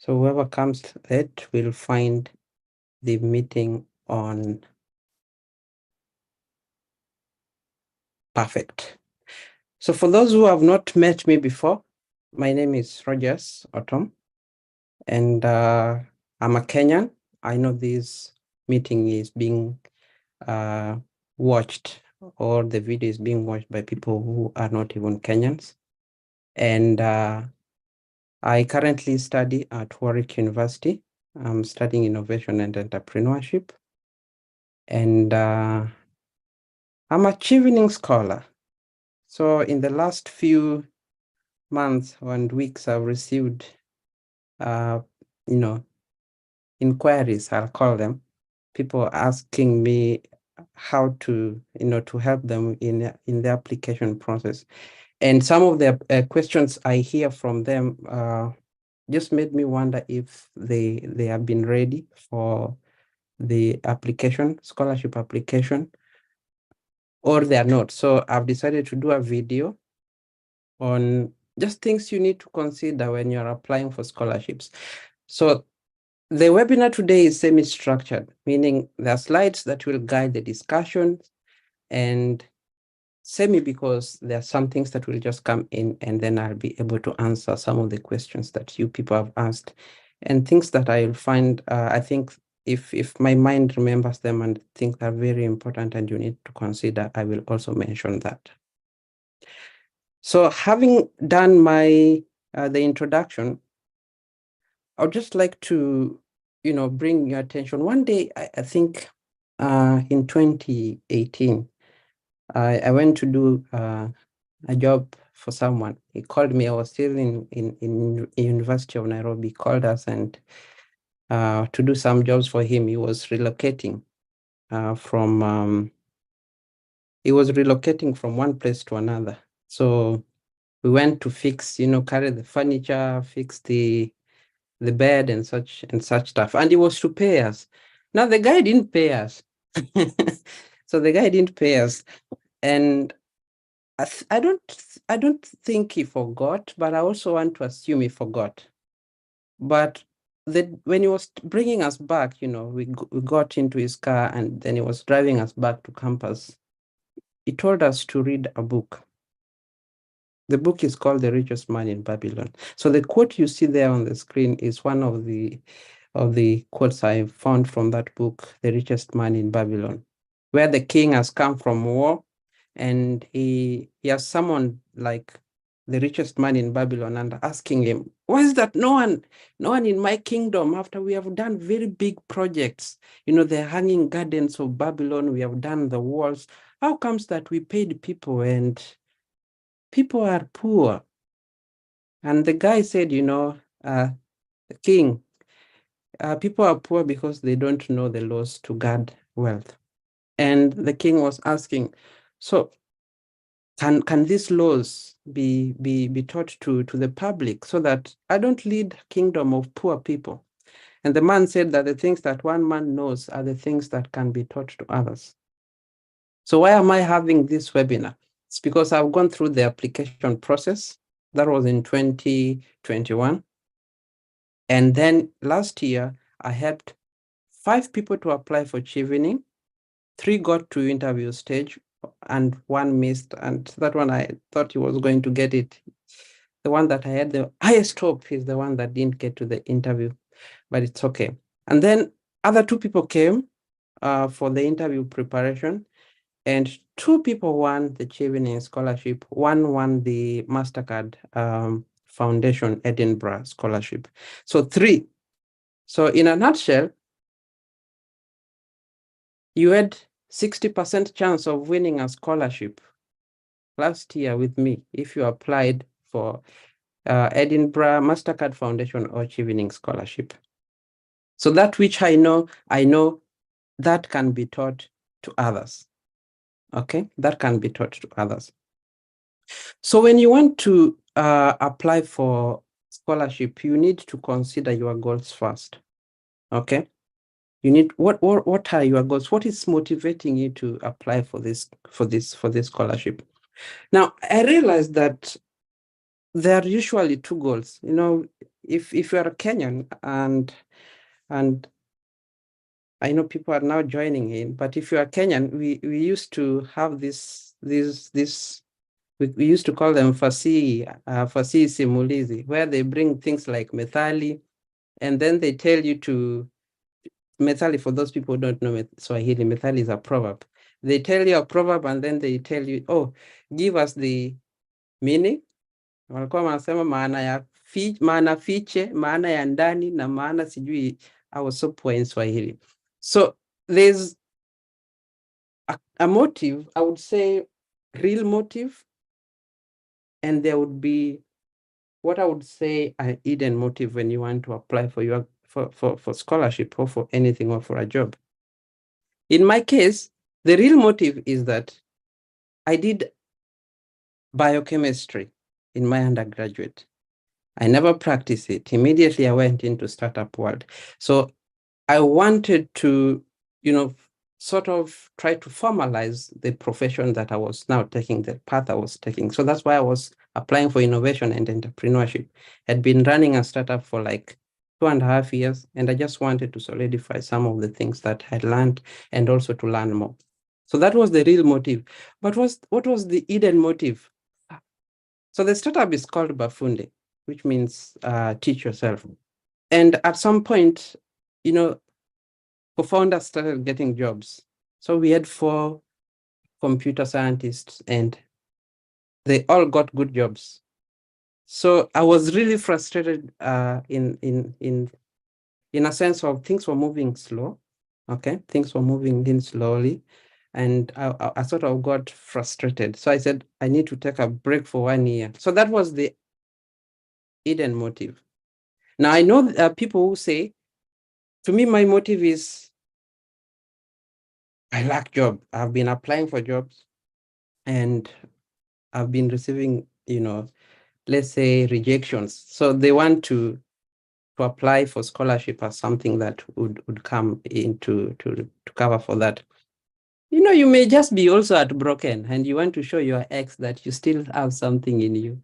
So whoever comes late will find the meeting on perfect. So for those who have not met me before, my name is Rogers Otom, and I'm a Kenyan. I know this meeting is being watched, or the video is being watched by people who are not even Kenyans. And I currently study at Warwick University. I'm studying innovation and entrepreneurship. And I'm a Chevening scholar. So in the last few months and weeks, I've received, inquiries, I'll call them, people asking me how to, to help them in the application process. And some of the questions I hear from them just made me wonder if they have been ready for the application, scholarship application, or they are not. So I've decided to do a video on just things you need to consider when you're applying for scholarships. So the webinar today is semi-structured, meaning there are slides that will guide the discussion, and semi because there are some things that will just come in and then I'll be able to answer some of the questions that you people have asked, and things that I'll find, I think if my mind remembers them and things are very important and you need to consider, I will also mention that. So having done my the introduction, I would just like to, bring your attention. One day, I think in 2018, I went to do a job for someone. He called me. I was still in University of Nairobi. He called us and to do some jobs for him. He was relocating from one place to another. So we went to fix, carry the furniture, fix the bed and such stuff. And he was to pay us. Now the guy didn't pay us. So the guy didn't pay us. And I don't think he forgot, but I also want to assume he forgot. But when he was bringing us back, we got into his car and then he was driving us back to campus. He told us to read a book. The book is called The Richest Man in Babylon. So the quote you see there on the screen is one of the quotes I found from that book, The Richest Man in Babylon, where the king has come from war and he has summoned like the richest man in Babylon and asking him, why is that no one in my kingdom, after we have done very big projects, the hanging gardens of Babylon, we have done the walls, how comes that we paid people and people are poor? And the guy said, king, people are poor because they don't know the laws to guard wealth. And the king was asking, so can these laws be taught to the public so that I don't lead a kingdom of poor people? And the man said that the things that one man knows are the things that can be taught to others. So why am I having this webinar? It's because I've gone through the application process. That was in 2021. And then last year, I helped 5 people to apply for Chevening. 3 got to interview stage and 1 missed. And that one, I thought he was going to get it. The one that I had the highest hope is the one that didn't get to the interview, but it's okay. And then other 2 people came for the interview preparation, and 2 people won the Chevening scholarship. 1 won the MasterCard Foundation Edinburgh scholarship. So 3. So in a nutshell, you had 60% chance of winning a scholarship last year with me if you applied for Edinburgh MasterCard Foundation or Chevening scholarship. So that which I know that can be taught to others. Okay, that can be taught to others. So when you want to apply for scholarship, you need to consider your goals first. Okay, you need what are your goals? What is motivating you to apply for this scholarship? Now I realized that there are usually 2 goals. if you are a Kenyan, and I know people are now joining in, but if you are Kenyan, we used to have this we used to call them fasihi simulizi, where they bring things like methali, and then they tell you to methali. For those people who don't know Swahili, methali is a proverb. They tell you a proverb, and then they tell you, oh, give us the meaning. Walikuwa wanasema maana fiche, maana ya ndani na maana sijui. I was so poor in Swahili. So there's a motive, I would say, real motive, and there would be what I would say an hidden motive when you want to apply for scholarship or for anything or for a job. In my case, the real motive is that I did biochemistry in my undergraduate. I never practiced it. Immediately I went into startup world. So I wanted to, sort of try to formalize the profession that I was now taking, the path I was taking. So that's why I was applying for innovation and entrepreneurship. I'd been running a startup for like 2.5 years, and I just wanted to solidify some of the things that I learned and also to learn more. So that was the real motive. But what was the hidden motive? So the startup is called Bafunde, which means teach yourself. And at some point, co-founders started getting jobs. So we had 4 computer scientists, and they all got good jobs. So I was really frustrated in a sense of things were moving slow. Okay, things were moving in slowly, and I sort of got frustrated. So I said, I need to take a break for 1 year. So that was the hidden motive. Now I know people who say, to me, my motive is I lack job. I've been applying for jobs, and I've been receiving, let's say, rejections. So they want to apply for scholarship as something that would come in to cover for that. You may just be also heartbroken, and you want to show your ex that you still have something in you,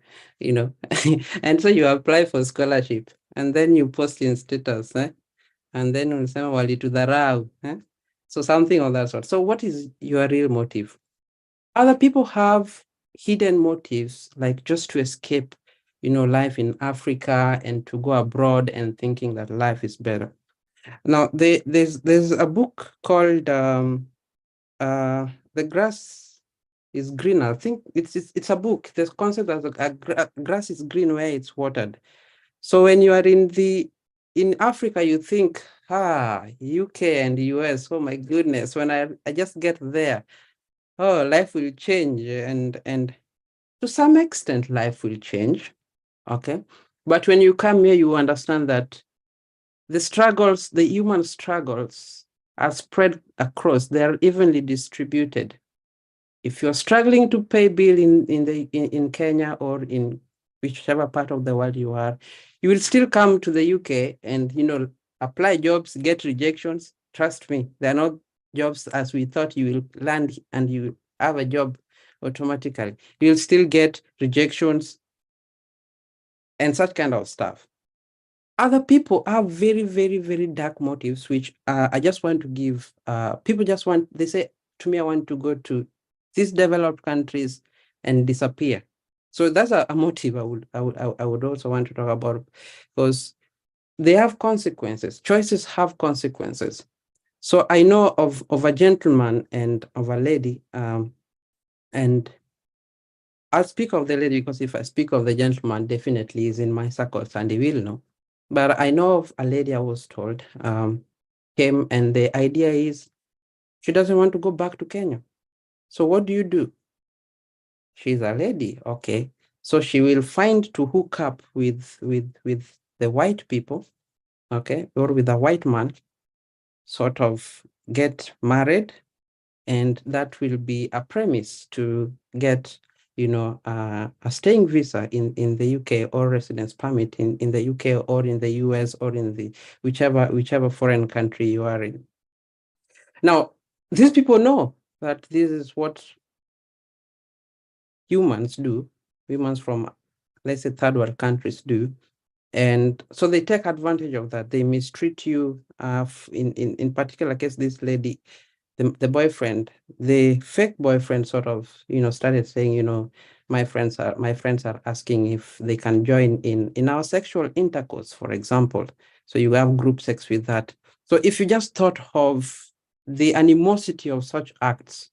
and so you apply for scholarship, and then you post in status, and then unasema walitudharau, so something of that sort. So what is your real motive? Other people have hidden motives, like just to escape, life in Africa and to go abroad and thinking that life is better. Now, there's a book called The Grass is Greener. I think it's a book. There's concept that grass is green where it's watered. So when you are in Africa, you think, UK and the US, oh my goodness, when I just get there, oh, life will change, and to some extent life will change, okay? But when you come here, you understand that the human struggles are spread across, they're evenly distributed. If you're struggling to pay bill in Kenya or in whichever part of the world you are, you will still come to the UK and apply jobs, get rejections. Trust me, they're not jobs as we thought. You will land and you have a job automatically. You'll still get rejections and such kind of stuff. Other people have very, very, very dark motives, which I just want to give. People they say to me, I want to go to these developed countries and disappear. So that's a motive I would also want to talk about, because they have consequences. Choices have consequences. So I know of a gentleman and of a lady, and I'll speak of the lady because if I speak of the gentleman, definitely is in my circles and he will know. But I know of a lady I was told came, and the idea is she doesn't want to go back to Kenya. So what do you do? She's a lady, okay. So she will find to hook up with the white people, okay, or with a white man, sort of get married, and that will be a premise to get a staying visa in the UK, or residence permit in the UK or in the US or in the whichever foreign country you are in. Now, these people know that this is what humans from, let's say, third world countries do. And so they take advantage of that. They mistreat you. In particular case, this lady, the boyfriend, the fake boyfriend sort of, started saying, my friends are asking if they can join in our sexual intercourse, for example. So you have group sex with that. So if you just thought of the animosity of such acts,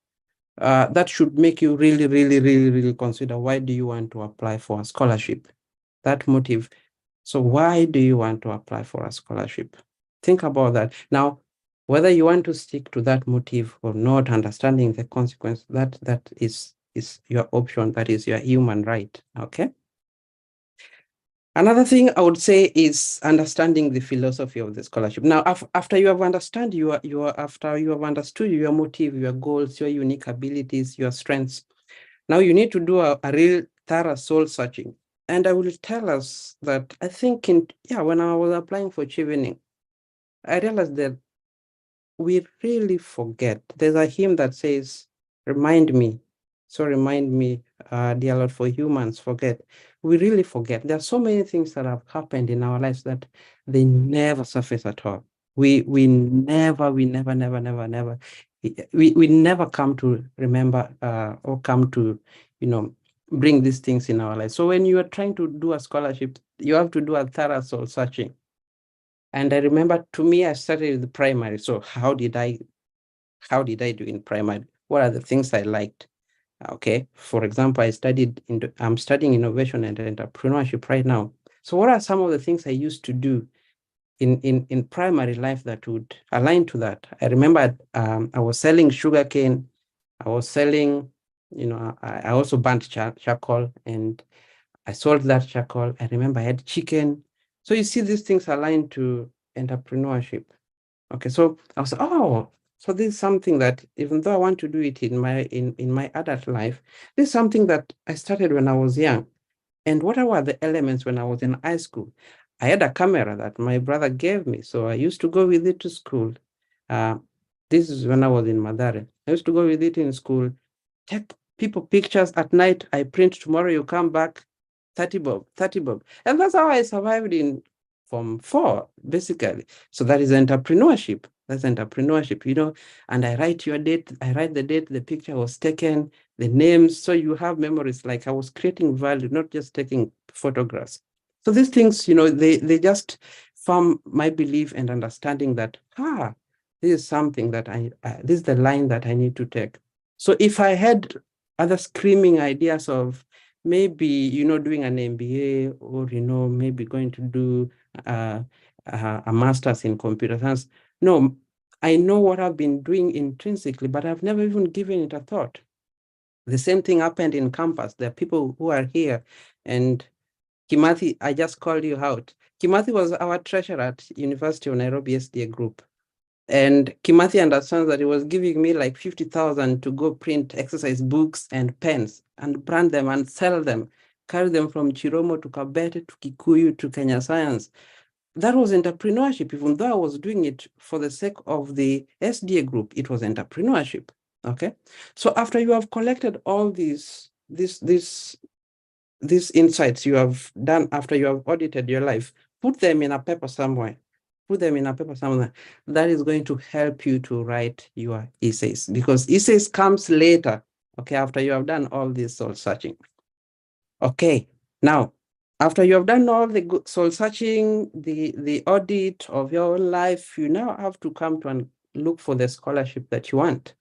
that should make you really, really, really, really consider, why do you want to apply for a scholarship? That motive. So why do you want to apply for a scholarship? Think about that. Now, whether you want to stick to that motive or not, understanding the consequence, that is your option. That is your human right. Okay. Another thing I would say is understanding the philosophy of the scholarship. Now, after you have understood your motive, your goals, your unique abilities, your strengths, now you need to do a real thorough soul searching. And I will tell us that I think when I was applying for Chevening, I realized that we really forget. There's a hymn that says, remind me, dear Lord, for humans forget. We really forget. There are so many things that have happened in our lives that they never surface at all. We never come to remember or come to, bring these things in our lives. So when you are trying to do a scholarship, you have to do a thorough soul searching. And I remember, to me, I started with primary. So how did I do in primary? What are the things I liked? Okay. For example, I'm studying innovation and entrepreneurship right now. So what are some of the things I used to do in primary life that would align to that? I remember I was selling sugarcane. I was selling, I also burnt charcoal, and I sold that charcoal. I remember I had chicken. So you see, these things align to entrepreneurship. Okay, so I was, so this is something that, even though I want to do it in my adult life, this is something that I started when I was young. And what were the elements when I was in high school? I had a camera that my brother gave me, so I used to go with it to school. This is when I was in Mathare. I used to go with it in school, take people pictures at night. I print, tomorrow you come back, 30 bob. And that's how I survived in Form 4, basically. So that is entrepreneurship. That's entrepreneurship, and I write your date. I write the date the picture was taken, the names. So you have memories, like I was creating value, not just taking photographs. So these things, they just form my belief and understanding that, this is something that this is the line that I need to take. So if I had other screaming ideas of maybe, doing an MBA, or, maybe going to do a master's in computer science, no, I know what I've been doing intrinsically, but I've never even given it a thought. The same thing happened in campus. There are people who are here, and Kimathi, I just called you out. Kimathi was our treasurer at University of Nairobi SDA Group. And Kimathi understands that he was giving me like 50,000 to go print exercise books and pens and brand them and sell them, carry them from Chiromo to Kabete to Kikuyu to Kenya Science. That was entrepreneurship. Even though I was doing it for the sake of the SDA group, it was entrepreneurship. Okay. So after you have collected all these insights you have done, after you have audited your life, put them in a paper somewhere. That is going to help you to write your essays, because essays comes later, okay, after you have done all this soul searching. Okay, now, after you have done all the soul searching, the audit of your own life, you now have to come to and look for the scholarship that you want.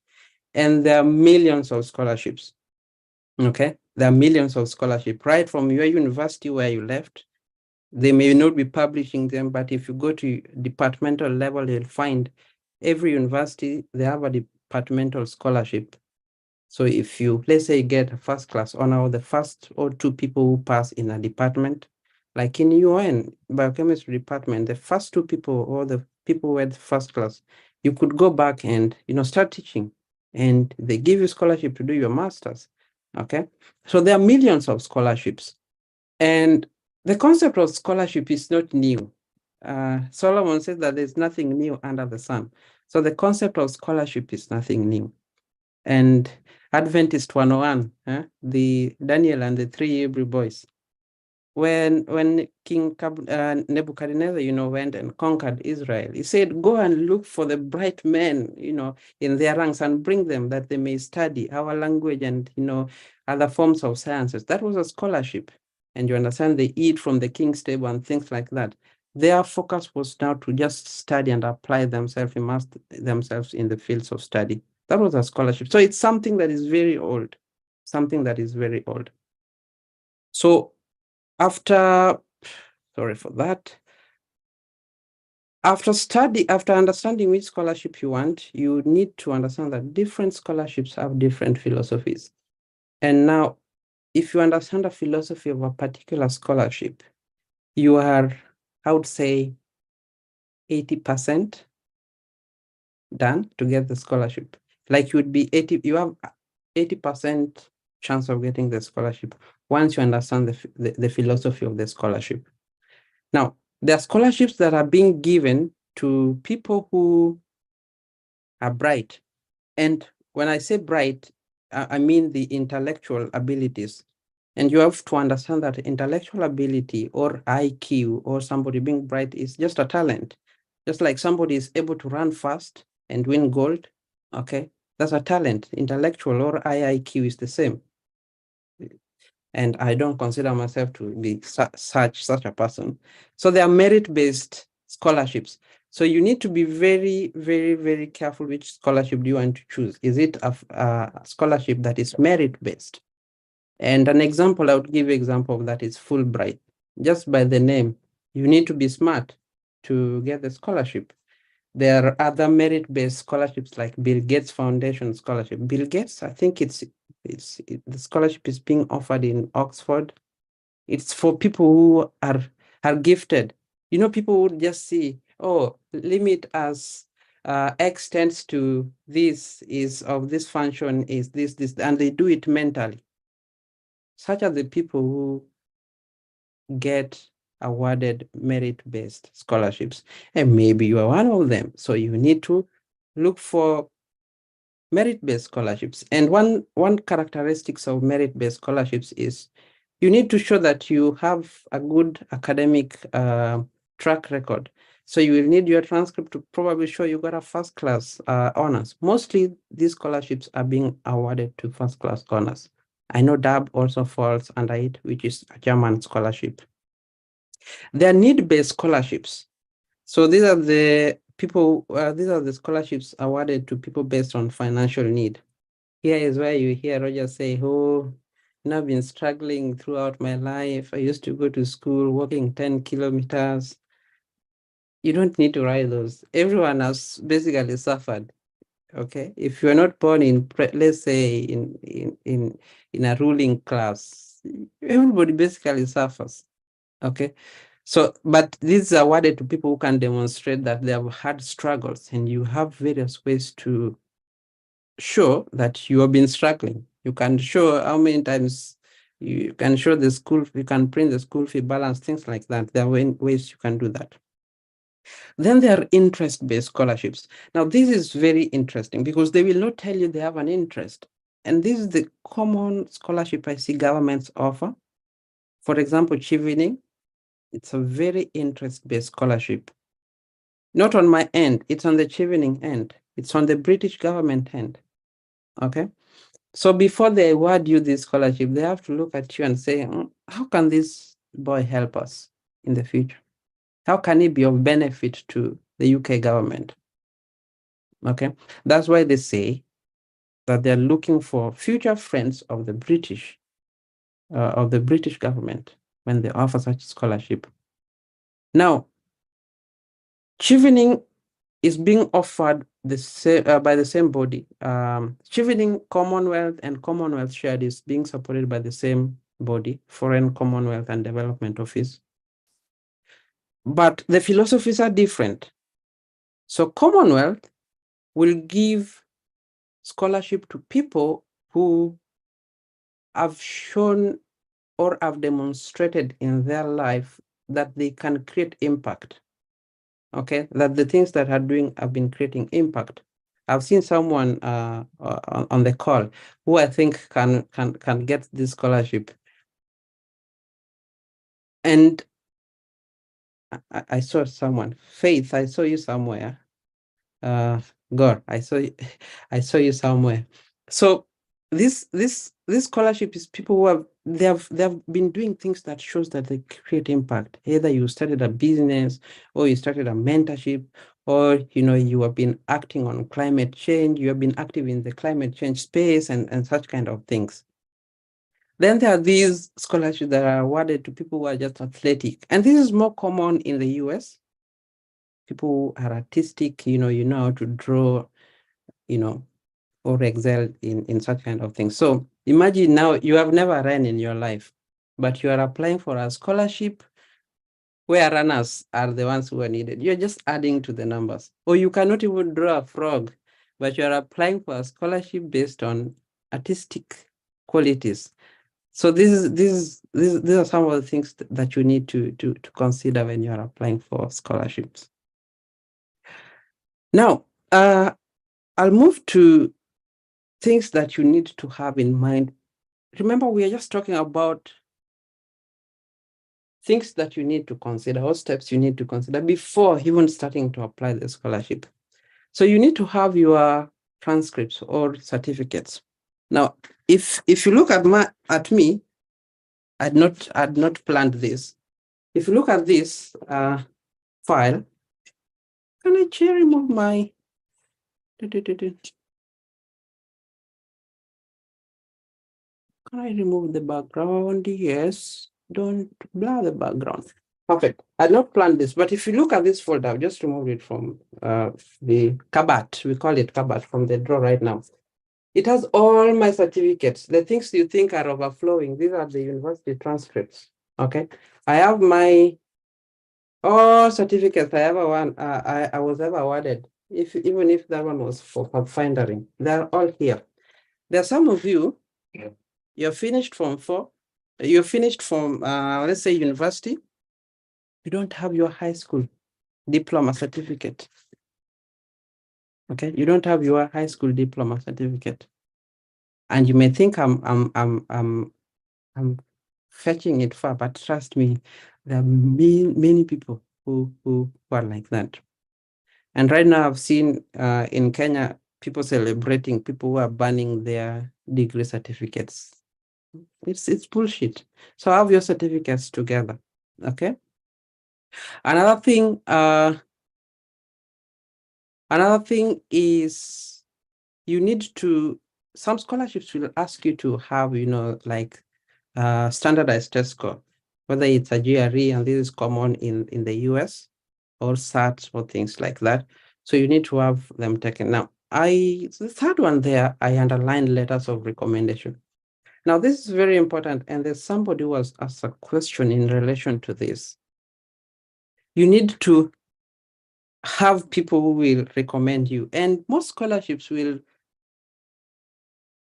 And there are millions of scholarships. Okay, there are millions of scholarships right from your university where you left. They may not be publishing them, but if you go to departmental level, you'll find every university, they have a departmental scholarship. So if you, let's say, get a first class honor, or the first or two people who pass in a department, like in UN biochemistry department, the first two people, or the people who had first class, you could go back and, start teaching, and they give you scholarship to do your master's. Okay. So there are millions of scholarships, and the concept of scholarship is not new. Solomon said that there's nothing new under the sun. So the concept of scholarship is nothing new. And Adventist 101, the Daniel and the 3 Hebrew boys, when King Nebuchadnezzar, went and conquered Israel, he said, go and look for the bright men, in their ranks and bring them that they may study our language and, other forms of sciences. That was a scholarship. And you understand, they eat from the king's table and things like that. Their focus was now to just study and apply themselves, immerse themselves in the fields of study. That was a scholarship. So it's something that is very old, something that is very old. So after, sorry for that. After understanding which scholarship you want, you need to understand that different scholarships have different philosophies. And now, if you understand the philosophy of a particular scholarship, you are, I would say, 80% done to get the scholarship. Like you have 80% chance of getting the scholarship once you understand the philosophy of the scholarship. Now, there are scholarships that are being given to people who are bright. And when I say bright, I mean the intellectual abilities. And you have to understand that intellectual ability or IQ or somebody being bright is just a talent. Just like somebody is able to run fast and win gold, okay? That's a talent. Intellectual or IIQ is the same. And I don't consider myself to be such a person. So they are merit-based scholarships. So you need to be very, very, very careful which scholarship do you want to choose. Is it a scholarship that is merit-based? And an example, I would give you example of that is Fulbright. Just by the name, you need to be smart to get the scholarship. There are other merit-based scholarships like Bill Gates Foundation Scholarship. Bill Gates, I think the scholarship is being offered in Oxford. It's for people who are gifted. People would just see, oh, limit as X tends to this is of this function is this, and they do it mentally. Such are the people who get awarded merit-based scholarships. And maybe you are one of them. So you need to look for merit-based scholarships. And one characteristics of merit-based scholarships is you need to show that you have a good academic track record. So you will need your transcript to probably show you got a first-class honors. Mostly these scholarships are being awarded to first-class honors. I know DAB also falls under it, which is a German scholarship. They are need-based scholarships. So these are the scholarships awarded to people based on financial need. Here is where you hear Roger say, oh, I've been struggling throughout my life. I used to go to school walking 10 kilometers. You don't need to write those. Everyone has basically suffered. Okay. If you're not born in, let's say, in a ruling class, everybody basically suffers. Okay. So, but these are awarded to people who can demonstrate that they have had struggles, and you have various ways to show that you have been struggling. You can show how many times you can show the school, you can print the school fee balance, things like that. There are ways you can do that. Then there are interest-based scholarships. Now, this is very interesting because they will not tell you they have an interest. And this is the common scholarship I see governments offer. For example, Chevening, it's a very interest-based scholarship. Not on my end, it's on the Chevening end. It's on the British government end, okay? So before they award you this scholarship, they have to look at you and say, how can this boy help us in the future? How can he be of benefit to the UK government? Okay, that's why they say that they're looking for future friends of the British government when they offer such scholarship. Now, Chevening is being offered by the same body. Chevening Commonwealth and Commonwealth Shared is being supported by the same body, Foreign Commonwealth and Development Office. But the philosophies are different. So Commonwealth will give scholarship to people who have shown or have demonstrated in their life that they can create impact. Okay, that the things that are doing have been creating impact. I've seen someone on the call who I think can get this scholarship. And I saw someone, Faith, I saw you somewhere. God, I saw you, I saw you somewhere. So this scholarship is people who have been doing things that shows that they create impact. Either you started a business, or you started a mentorship, or you have been acting on climate change, you have been active in the climate change space and such kind of things. Then there are these scholarships that are awarded to people who are just athletic. And this is more common in the US. People who are artistic, you know how to draw, or excel in such kind of things. So imagine now you have never run in your life, but you are applying for a scholarship where runners are the ones who are needed. You're just adding to the numbers. Or you cannot even draw a frog, but you are applying for a scholarship based on artistic qualities. So these are some of the things that you need to consider when you are applying for scholarships. Now, I'll move to things that you need to have in mind. Remember, we are just talking about things that you need to consider, or steps you need to consider before even starting to apply the scholarship. So you need to have your transcripts or certificates. Now, if you look at me, I'd not planned this. If you look at this file, can I remove my Can I remove the background? Yes. Don't blur the background. Perfect. I not planned this, but if you look at this folder, I've just removed it from the cupboard. We call it cupboard, from the drawer right now. It has all my certificates, the things you think are overflowing. These are the university transcripts. Okay. I have my all certificates I was ever awarded. Even if that one was for pathfinding, they're all here. There are some of you. Yeah. You're finished from you're finished from, let's say, university. You don't have your high school diploma certificate. Okay, you don't have your high school diploma certificate, and you may think I'm fetching it far, but trust me, there are many people who are like that. And right now, I've seen in Kenya people celebrating people who are banning their degree certificates. It's bullshit. So have your certificates together. Okay. Another thing is you need to, some scholarships will ask you to have, like standardized test score, whether it's a GRE, and this is common in the US, or SAT, or things like that. So you need to have them taken. Now, the third one there, I underlined letters of recommendation. Now, this is very important, and there's somebody who has asked a question in relation to this. You need to have people who will recommend you, and most scholarships will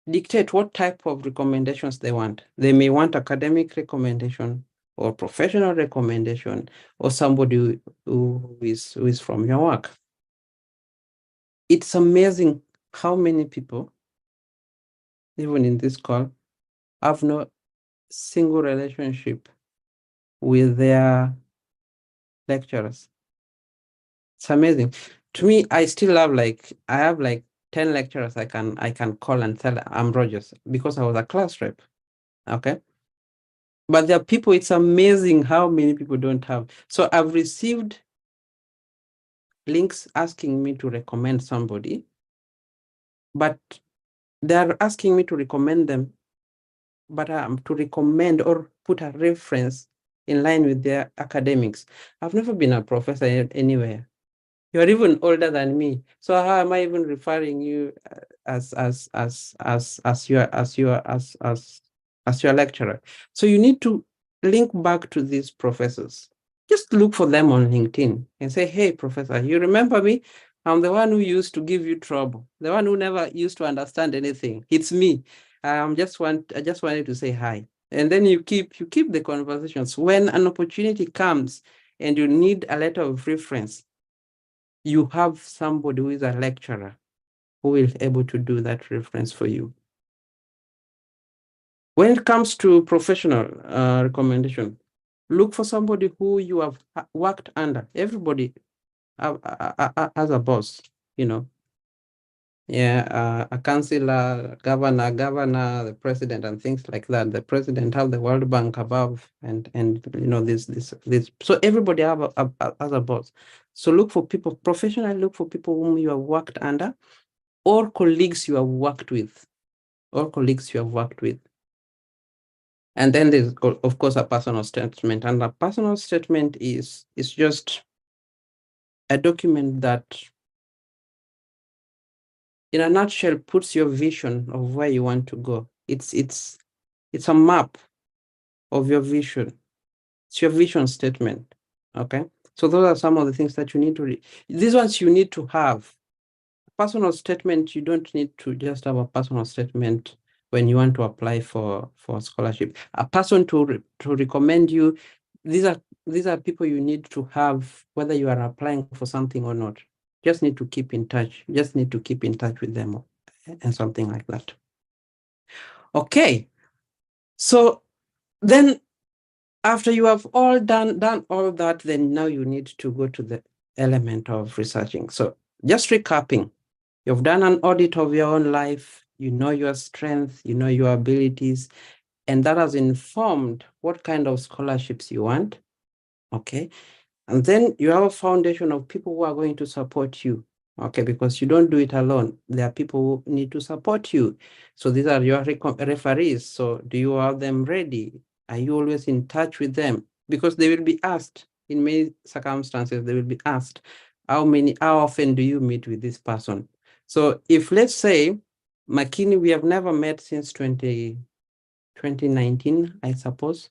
dictate what type of recommendations they want. They may want academic recommendation, or professional recommendation, or somebody who is from your work. It's amazing how many people, even in this call, have no single relationship with their lecturers. It's amazing. To me, I still have I have 10 lecturers I can call and tell I'm Rogers, because I was a class rep. Okay. But there are people, it's amazing how many people don't have. So I've received links asking me to recommend somebody, but they're asking me to recommend them, but to recommend or put a reference in line with their academics. I've never been a professor anywhere. You're even older than me. So how am I even referring you as your lecturer? So you need to link back to these professors. Just look for them on LinkedIn and say, hey, professor, you remember me? I'm the one who used to give you trouble, the one who never used to understand anything. It's me. I just wanted to say hi. And then you keep the conversations. When an opportunity comes and you need a letter of reference, you have somebody who is a lecturer who is able to do that reference for you. When it comes to professional recommendation, Look for somebody who you have worked under. Everybody has a boss, you know. Yeah, a councillor, governor, the president, and things like that. The president have the World Bank above, and you know this. So everybody has a boss. So look for people professionally. Look for people whom you have worked under, or colleagues you have worked with, And then there's of course a personal statement, and a personal statement is just a document that, in a nutshell, puts your vision of where you want to go. It's a map of your vision. It's your vision statement. Okay. So those are some of the things that you need to read. These ones you need to have. Personal statement, you don't need to just have a personal statement when you want to apply for scholarship. A person to recommend you, these are people you need to have, whether you are applying for something or not. Just need to keep in touch. Just need to keep in touch with them and something like that. Okay. So then after you have all done all that, then now you need to go to the element of researching. So just recapping, you've done an audit of your own life, you know your strengths, you know your abilities, and that has informed what kind of scholarships you want. Okay. And then you have a foundation of people who are going to support you. Okay, because you don't do it alone. There are people who need to support you. So these are your referees. So do you have them ready? Are you always in touch with them? Because they will be asked, in many circumstances, they will be asked, how often do you meet with this person? So if, let's say, Makini, we have never met since 2019, I suppose,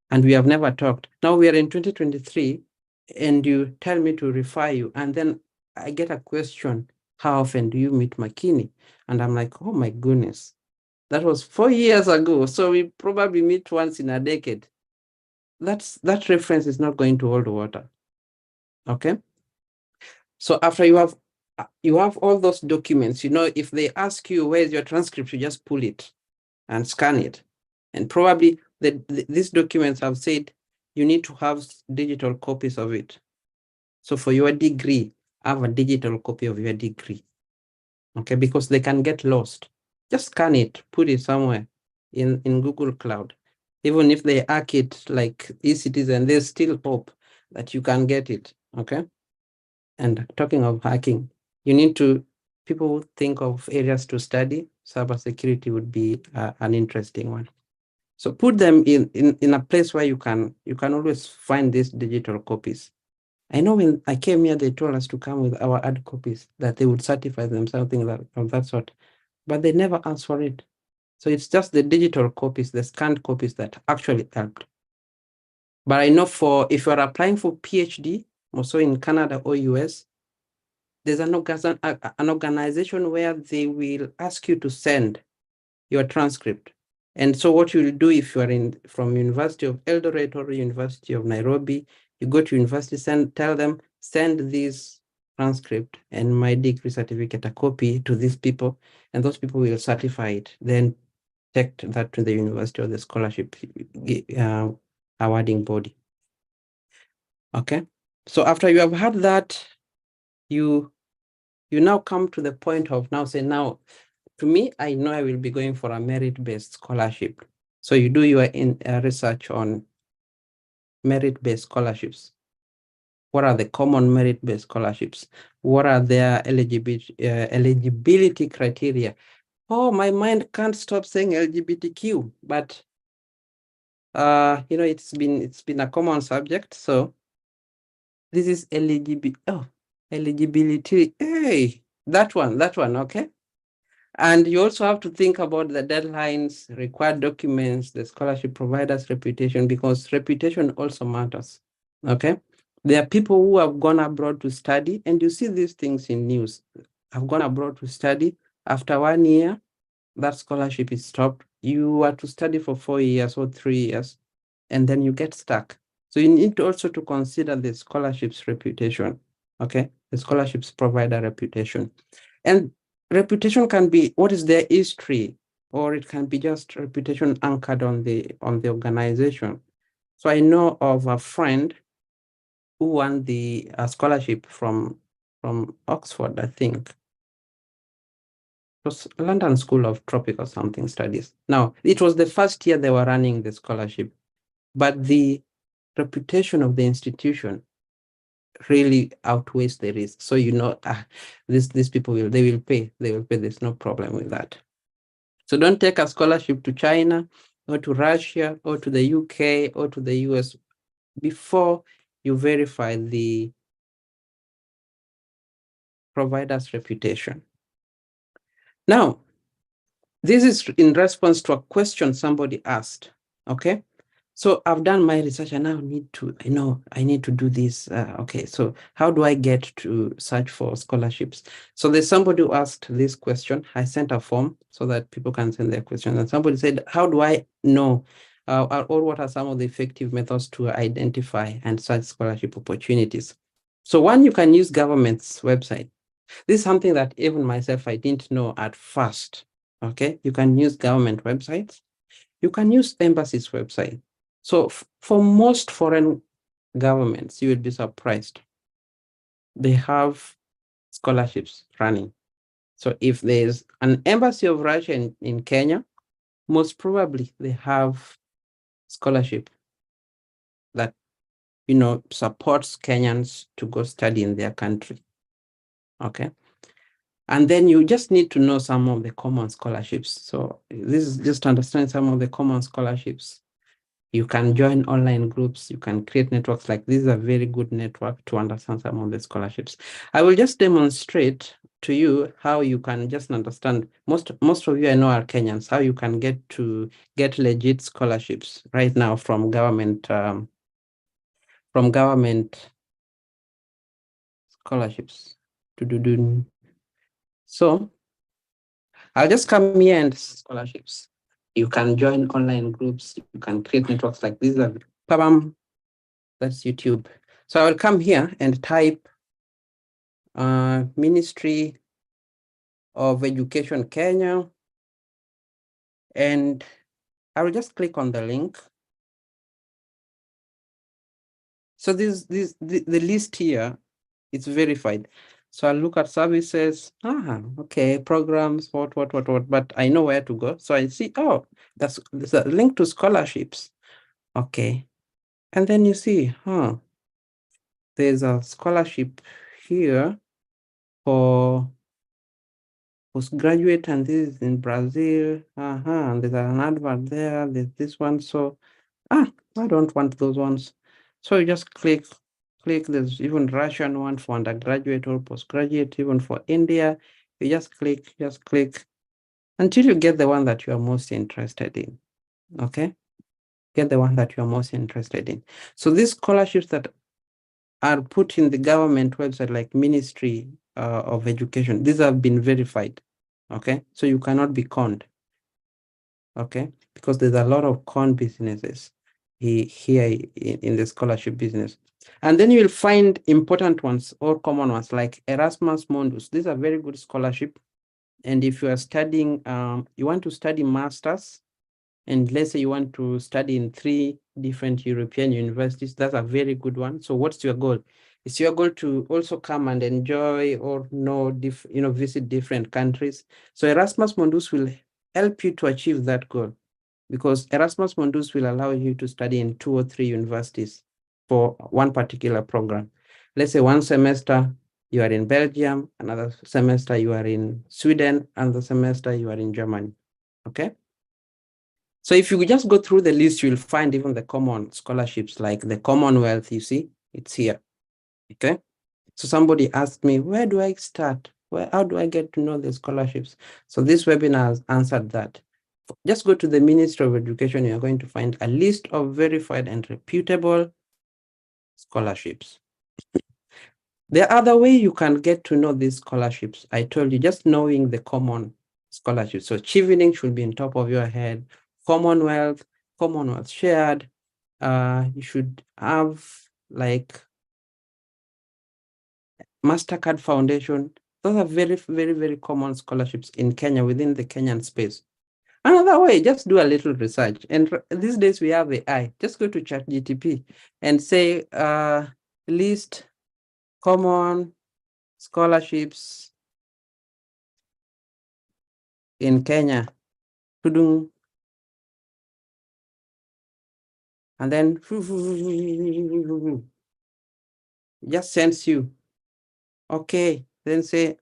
and we have never talked. Now we are in 2023, and you tell me to refer you, and then I get a question, how often do you meet Makini? And I'm like, oh my goodness, that was 4 years ago. So we probably meet once in a decade. That reference is not going to hold water. Okay. So after you have all those documents, you know, if they ask you, where's your transcript, you just pull it and scan it. And probably these documents have said you need to have digital copies of it. So for your degree, have a digital copy of your degree. Okay, because they can get lost. Just scan it, put it somewhere in Google Cloud. Even if they hack it like eCitizen, there's still hope that you can get it. Okay. And talking of hacking, you need to, people think of areas to study. Cybersecurity would be an interesting one. So put them in a place where you can always find these digital copies. I know when I came here, they told us to come with our hard copies, that they would certify them, something of that sort, but they never asked for it. So it's just the digital copies, the scanned copies that actually helped. But I know if you're applying for PhD, also in Canada or US, there's an organization where they will ask you to send your transcript. And so what you'll do if you are from University of Eldoret or University of Nairobi, you go to university, tell them, send this transcript and my degree certificate, a copy, to these people, and those people will certify it. Then take that to the university or the scholarship awarding body. Okay. So after you have had that, you now come to the point of now say, now, to me, I know I will be going for a merit-based scholarship. So you do your research on merit-based scholarships. What are the common merit-based scholarships? What are their eligibility criteria? Oh, my mind can't stop saying LGBTQ, but you know, it's been a common subject. So this is eligibility. Hey, that one, okay. And you also have to think about the deadlines, required documents, the scholarship provider's reputation, because reputation also matters. Okay. There are people who have gone abroad to study, and you see these things in news. Have gone abroad to study. After 1 year, that scholarship is stopped. You are to study for 4 years or 3 years, and then you get stuck. So you need to also to consider the scholarship's reputation. Okay. The scholarship's provider reputation. And reputation can be what is their history, or it can be just reputation anchored on the organization. So I know of a friend who won the scholarship from Oxford, I think. It was London School of Tropical something studies. Now, it was the first year they were running the scholarship, but the reputation of the institution really outweighs the risk. So these people will pay. They will pay. There's no problem with that. So don't take a scholarship to China or to Russia or to the UK or to the US before you verify the provider's reputation. Now, this is in response to a question somebody asked, okay? So I've done my research and now I need to do this. Okay, so how do I get to search for scholarships? So there's somebody who asked this question. I sent a form so that people can send their questions. And somebody said, how do I know or what are some of the effective methods to identify and search scholarship opportunities? So one, you can use government's website. This is something that even myself, I didn't know at first. Okay, you can use government websites. You can use embassies' website. So for most foreign governments, you would be surprised. They have scholarships running. So if there's an embassy of Russia in Kenya, most probably they have scholarship that supports Kenyans to go study in their country. Okay. And then you just need to know some of the common scholarships. So this is just to understand some of the common scholarships. You can join online groups. You can create networks. Like this is a very good network to understand some of the scholarships. I will just demonstrate to you how you can just understand. Most of you I know are Kenyans. How you can get legit scholarships right now from government scholarships. So I'll just come here and scholarships. You can join online groups. You can create networks like this. That's YouTube. So I will come here and type Ministry of Education Kenya, and I will just click on the link. So the list here, it's verified. So I'll look at services. Okay, programs, what, but I know where to go. So I see, there's a link to scholarships. Okay. And then you see, there's a scholarship here for postgraduate, and this is in Brazil. And there's an advert there. There's this one. So, I don't want those ones. So you just click. There's even Russian one for undergraduate or postgraduate, even for India. You just click until you get the one that you are most interested in. Okay? Get the one that you are most interested in. So these scholarships that are put in the government website, like Ministry of Education, these have been verified. Okay, so you cannot be conned. Okay, because there's a lot of con businesses here in the scholarship business. And then you'll find important ones or common ones like Erasmus Mundus. These are very good scholarship. And if you are studying, you want to study masters, and let's say you want to study in 3 different European universities, that's a very good one. So what's your goal? Is your goal to also come and enjoy or visit different countries? So Erasmus Mundus will help you to achieve that goal, because Erasmus Mundus will allow you to study in 2 or 3 universities for one particular program. Let's say one semester you are in Belgium, another semester you are in Sweden, another semester you are in Germany. Okay. So if you just go through the list, you'll find even the common scholarships like the Commonwealth, you see, it's here. Okay. So somebody asked me, where do I start? How do I get to know the scholarships? So this webinar has answered that. Just go to the Ministry of Education. You're going to find a list of verified and reputable scholarships. The other way you can get to know these scholarships, I told you, just knowing the common scholarships. So Chevening should be on top of your head. Commonwealth shared. You should have like MasterCard Foundation. Those are very, very, very common scholarships in Kenya, within the Kenyan space. Another way, just do a little research. And these days we have AI. Just go to ChatGPT and say, list common scholarships in Kenya. And then just sends you. Okay, then say,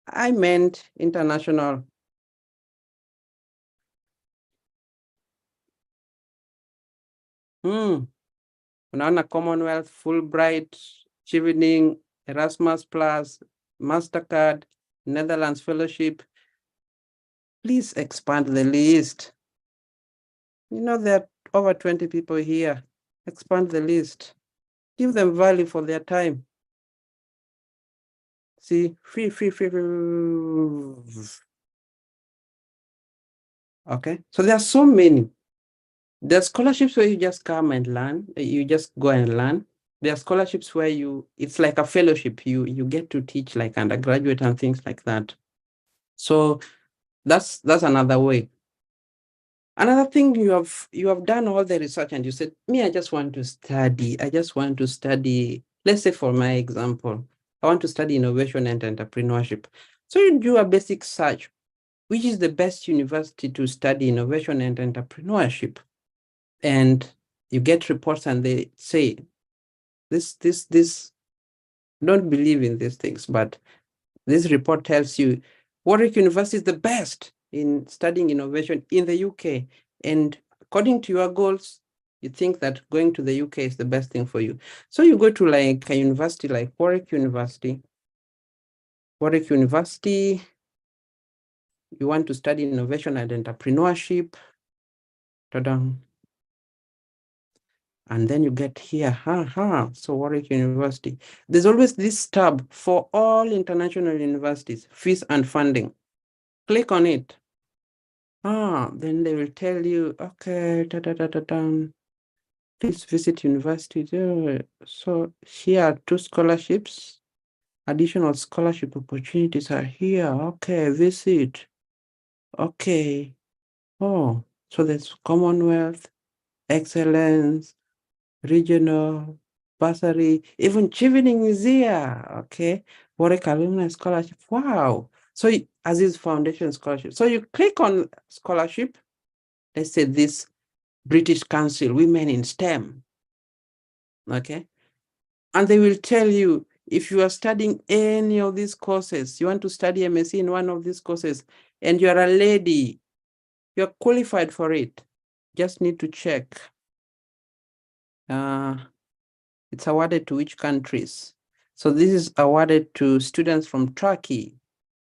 I meant international. Unaona Commonwealth, Fulbright, Chevening, Erasmus Plus, MasterCard, Netherlands Fellowship. Please expand the list. You know, there are over 20 people here. Expand the list. Give them value for their time. See, free. Okay, so there are so many. There are scholarships where you just come and learn. You just go and learn. There are scholarships where it's like a fellowship. You get to teach like undergraduate and things like that. So that's another way. Another thing, you have done all the research and you said, me, I just want to study. Let's say for my example, I want to study innovation and entrepreneurship. So you do a basic search, which is the best university to study innovation and entrepreneurship. And you get reports and they say, this, don't believe in these things, but this report tells you Warwick University is the best in studying innovation in the UK. And according to your goals, you think that going to the UK is the best thing for you. So you go to like a university like Warwick University. Warwick University, you want to study innovation and entrepreneurship. Ta-da. And then you get here, so Warwick University. There's always this tab for all international universities, fees and funding. Click on it. Then they will tell you, okay, please visit university. So here are 2 scholarships. Additional scholarship opportunities are here. Okay, visit. Okay. Oh, so there's Commonwealth, Excellence, Regional, Bursary, even Chevening is here. Okay, Warwick Alumni Scholarship. Wow. So Aziz Foundation Scholarship. So you click on scholarship. Let's say this British Council, Women in STEM. Okay. And they will tell you, if you are studying any of these courses, you want to study MSc in one of these courses, and you are a lady, you're qualified for it. Just need to check. It's awarded to which countries? So this is awarded to students from Turkey.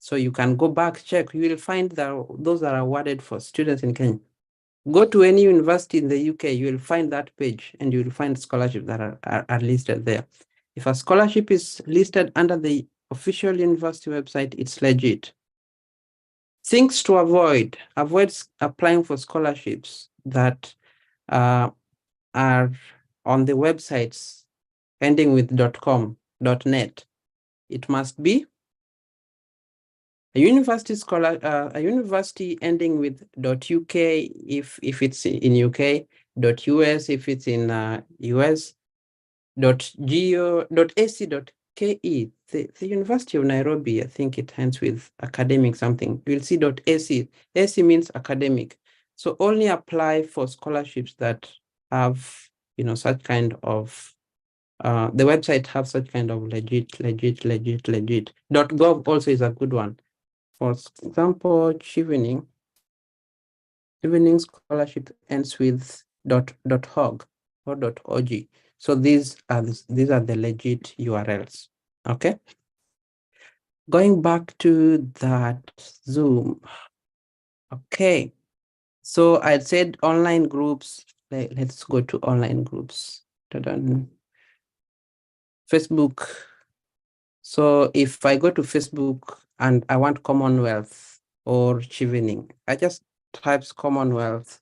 So you can go back, check. You will find that those are awarded for students in Kenya. Go to any university in the UK, you will find that page and you will find scholarships that are listed there. If a scholarship is listed under the official university website, it's legit. Things to avoid applying for scholarships that are on the websites ending with .com, .net. It must be a university a university ending with .uk if it's in UK, .us if it's in US, .ac.ke. The University of Nairobi, I think it ends with academic something. You'll see .ac. AC means academic. So only apply for scholarships that have, such kind of, the website have such kind of legit. .gov also is a good one. For example, Chevening scholarship ends with .org or .org. So these are the legit URLs. Okay. Going back to that Zoom. Okay. So I said online groups. Let's go to online groups. Facebook. So if I go to Facebook and I want Commonwealth or Chevening, I just types Commonwealth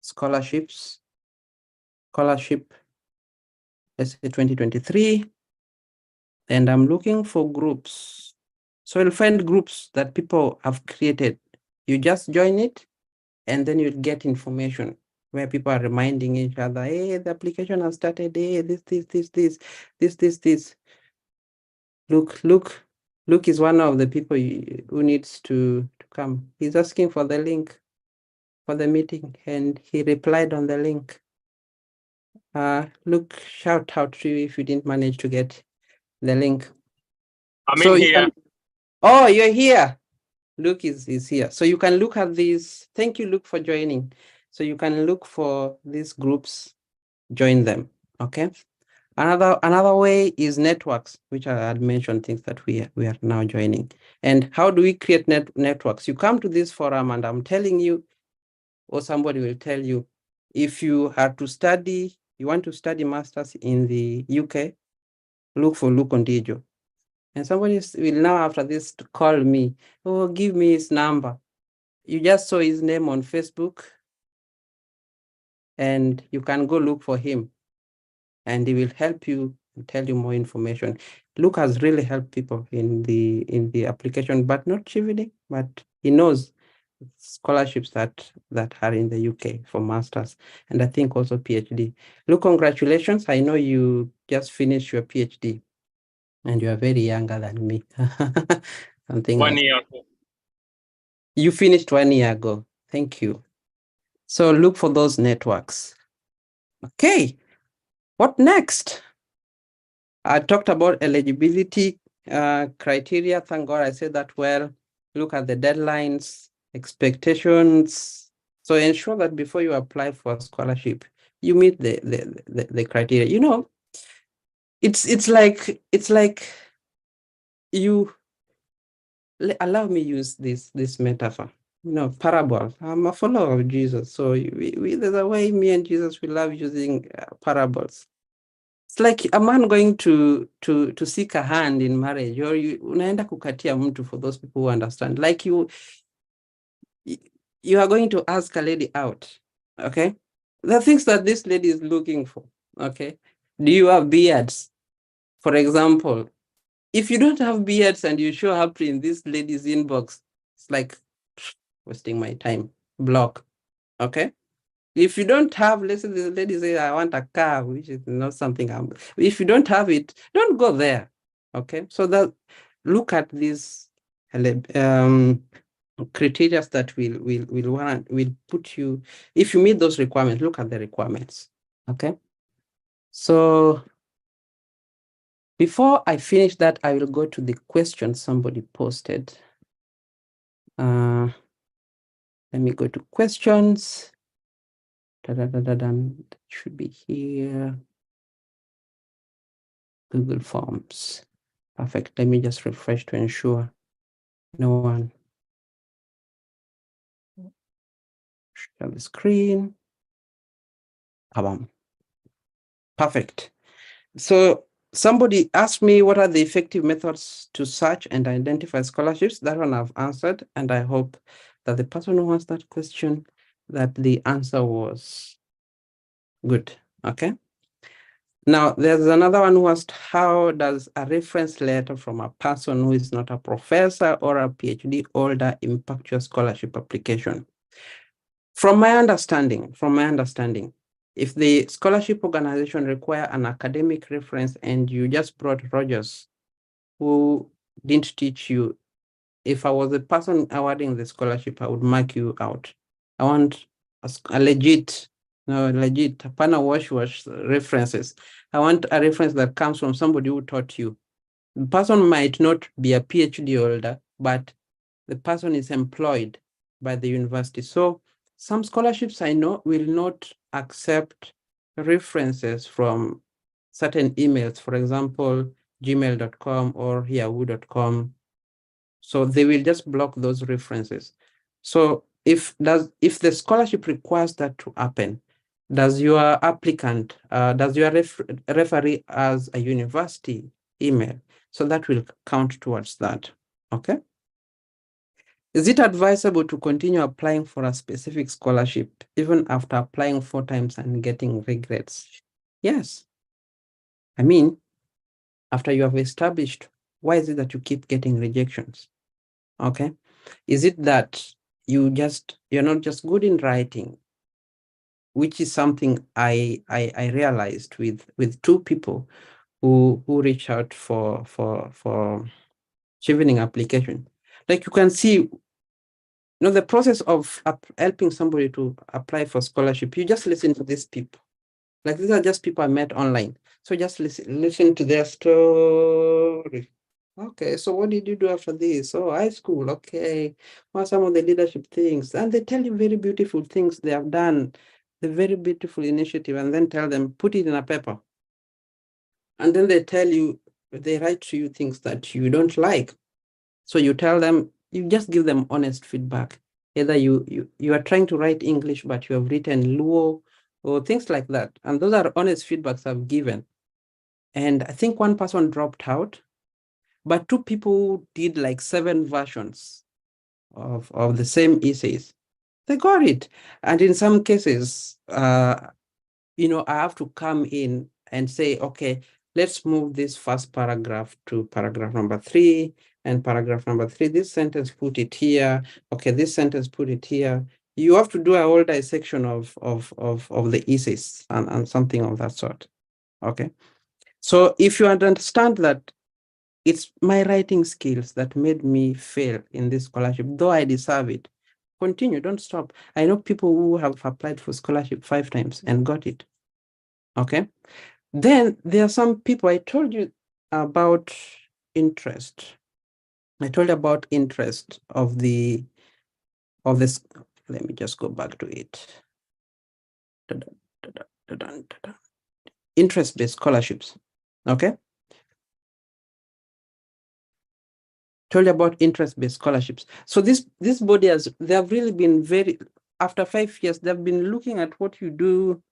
scholarship, let's say 2023, and I'm looking for groups. So you'll find groups that people have created. You just join it, and then you'll get information where people are reminding each other, hey, the application has started, hey, this. Luke is one of the people who needs to come. He's asking for the link for the meeting, and he replied on the link. Luke, shout out to you if you didn't manage to get the link. I'm in here. Oh, you're here. Luke is here. So you can look at these. Thank you, Luke, for joining. So you can look for these groups, join them. Okay. Another way is networks, which I had mentioned, things that we are now joining. And how do we create networks? You come to this forum, and I'm telling you, or somebody will tell you, if you have to study, you want to study masters in the UK, look for Luke Ondijo. And somebody will now, after this, to call me, oh, give me his number. You just saw his name on Facebook, and you can go look for him, and he will help you and tell you more information. Luke has really helped people in the application, but not chiefly, but he knows scholarships that are in the UK for masters, and I think also PhD. Luke, congratulations! I know you just finished your PhD, and you are very younger than me. Something 1 like year ago. You finished 1 year ago. Thank you. So look for those networks. Okay, what next? I talked about eligibility criteria. Thank God I said that well. Look at the deadlines, expectations. So ensure that before you apply for a scholarship, you meet the criteria. You know, it's like you allow me use this metaphor. You know, parable. I'm a follower of Jesus, so there's a way me and Jesus we love using parables. It's like a man going to seek a hand in marriage, or unaenda kukatia mtu, for those people who understand. Like you are going to ask a lady out, okay? The things that this lady is looking for, okay? Do you have beards? For example, if you don't have beards and you show up in this lady's inbox, it's like wasting my time. Block, okay? If you don't have, let's say the lady says, I want a car, which is not something if you don't have it, don't go there. Okay. So that look at these criteria that will put you, if you meet those requirements, look at the requirements. Okay. So before I finish that, I will go to the question somebody posted. Let me go to questions. That should be here. Google Forms. Perfect. Let me just refresh to ensure no one share the screen. Perfect. So somebody asked me what are the effective methods to search and identify scholarships. That one I've answered, and I hope that the person who asked that question, that the answer was good. Okay. Now, there's another one who asked, how does a reference letter from a person who is not a professor or a PhD holder impact your scholarship application? From my understanding, if the scholarship organization require an academic reference and you just brought Rogers, who didn't teach you, if I was the person awarding the scholarship, I would mark you out. I want a legit, hapana wash references. I want a reference that comes from somebody who taught you. The person might not be a PhD holder, but the person is employed by the university. So some scholarships I know will not accept references from certain emails, for example, gmail.com or yahoo.com. So they will just block those references. So if the scholarship requires that to happen, does your applicant, does your referee as a university email? So that will count towards that, okay? Is it advisable to continue applying for a specific scholarship even after applying 4 times and getting regrets? Yes. I mean, after you have established Why is it that you keep getting rejections? Okay. Is it that you're not just good in writing, which is something I realized with two people who reached out for Chevening application. Like you can see, the process of helping somebody to apply for scholarship, you just listen to these people. Like these are just people I met online. So just listen to their story. Okay, so what did you do after this? Oh, high school. Okay, what are some of the leadership things? And they tell you very beautiful things they have done, the very beautiful initiative, and then tell them, put it in a paper. And then they write to you things that you don't like. So you tell them, you just give them honest feedback. Either you are trying to write English, but you have written Luo or things like that. And those are honest feedbacks I've given. And I think one person dropped out, but two people did like 7 versions of the same essays. They got it. And in some cases, I have to come in and say, okay, let's move this first paragraph to paragraph number 3, and paragraph number 3, this sentence, put it here. Okay, this sentence, put it here. You have to do a whole dissection of the essays and something of that sort. Okay. So if you understand that it's my writing skills that made me fail in this scholarship, though I deserve it, continue, don't stop. I know people who have applied for scholarship 5 times and got it. Okay. Then there are some people, I told you about interest. I told you about interest of this. Let me just go back to it. Interest-based scholarships. Okay. Told you about interest-based scholarships. So this body they have really been after 5 years, they've been looking at what you do,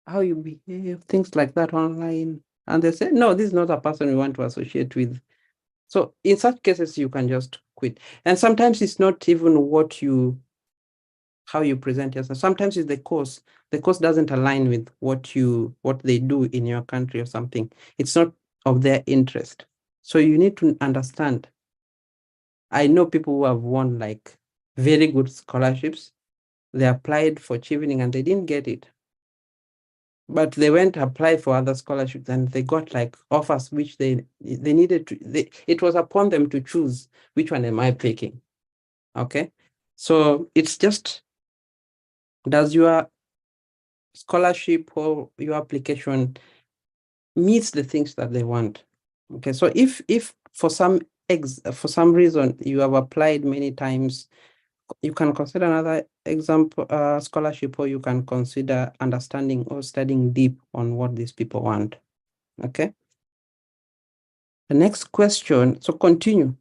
how you behave, things like that online. And they say, no, this is not a person we want to associate with. So in such cases, you can just quit. And sometimes it's not even how you present yourself. Sometimes it's the course. The course doesn't align with what they do in your country or something. It's not of their interest. So you need to understand. I know people who have won like very good scholarships. They applied for Chevening and they didn't get it. But they went to apply for other scholarships and they got like offers which they needed to, it was upon them to choose which one am I picking. Okay. So it's just, does your scholarship or your application meets the things that they want? Okay. So if for some reason you have applied many times, you can consider another example scholarship, or you can consider understanding or studying deep on what these people want. Okay. The next question, so continue.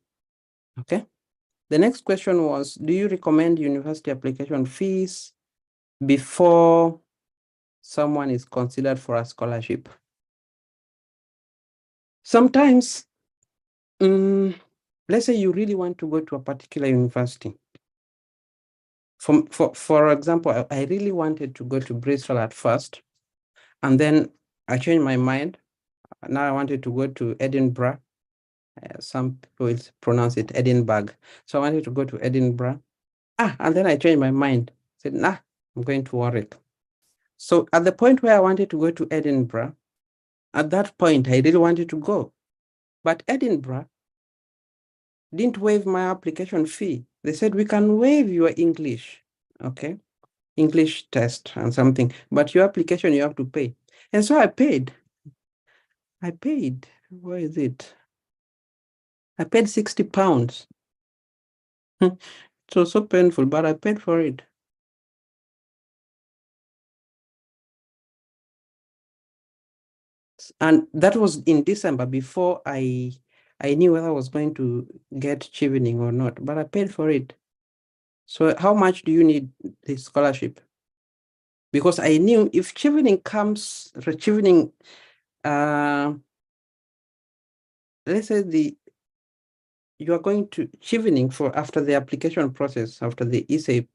Okay. The next question was, do you recommend university application fees before someone is considered for a scholarship? Sometimes, let's say you really want to go to a particular university. For example, I really wanted to go to Bristol at first, and then I changed my mind. Now I wanted to go to Edinburgh. Some people will pronounce it Edinburgh. So I wanted to go to Edinburgh. And then I changed my mind. Said, nah, I'm going to Warwick. So at the point where I wanted to go to Edinburgh, at that point, I really wanted to go. But Edinburgh didn't waive my application fee. They said, we can waive your English, okay? English test and something, but your application, you have to pay. And so I paid. Where is it? I paid 60 pounds. It was so painful, but I paid for it. And that was in December, before I knew whether I was going to get Chevening or not, but I paid for it. So how much do you need the scholarship? Because I knew if Chevening comes, let's say you are going to Chevening for after the application process, after the essay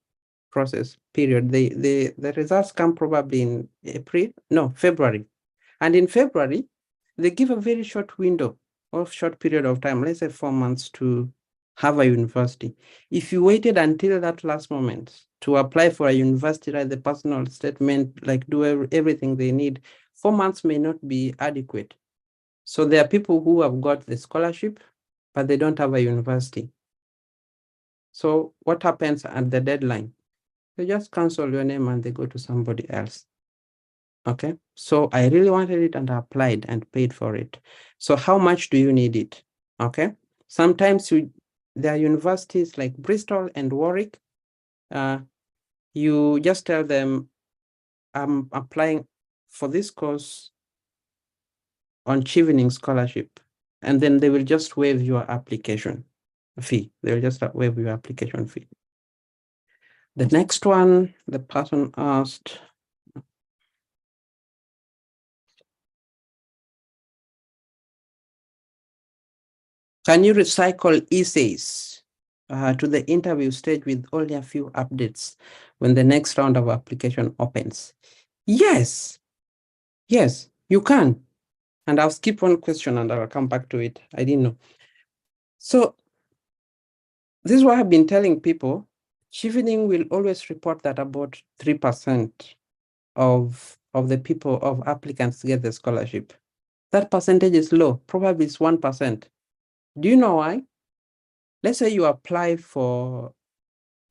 process period, the results come probably in February. And in February, they give a very short window or short period of time, let's say 4 months to have a university. If you waited until that last moment to apply for a university, write the personal statement, like do everything they need, 4 months may not be adequate. So there are people who have got the scholarship, but they don't have a university. So what happens at the deadline? They just cancel your name and they go to somebody else. Okay, so I really wanted it and I applied and paid for it. So how much do you need it? Okay, sometimes there are universities like Bristol and Warwick. You just tell them, I'm applying for this course on Chevening scholarship, and then they will just waive your application fee. They will just waive your application fee. The next one, the person asked, can you recycle essays to the interview stage with only a few updates when the next round of application opens? Yes, yes, you can. And I'll skip one question and I'll come back to it. I didn't know. So this is what I've been telling people. Chevening will always report that about 3% of the people, of applicants, get the scholarship. That percentage is low, probably it's 1%. Do you know why? Let's say you apply for,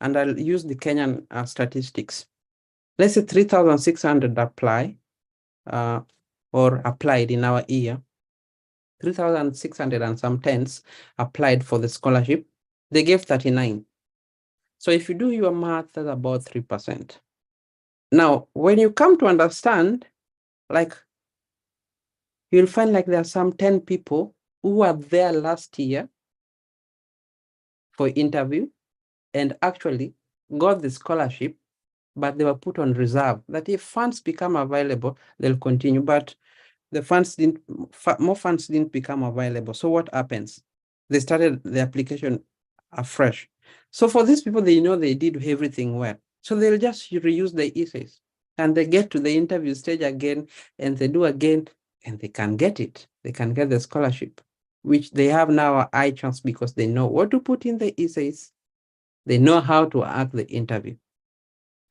and I'll use the Kenyan statistics. Let's say 3,600 apply or applied in our year. 3,600 and some tens applied for the scholarship. They gave 39. So if you do your math, that's about 3%. Now, when you come to understand, like, you'll find like there are some 10 people who were there last year for interview and actually got the scholarship, but they were put on reserve, that if funds become available, they'll continue, but the funds more funds didn't become available. So what happens? They started the application afresh. So for these people, they know they did everything well. So they'll just reuse the essays and they get to the interview stage again and they do again and they can get it. They can get the scholarship, which they have now a high chance because they know what to put in the essays. They know how to act the interview.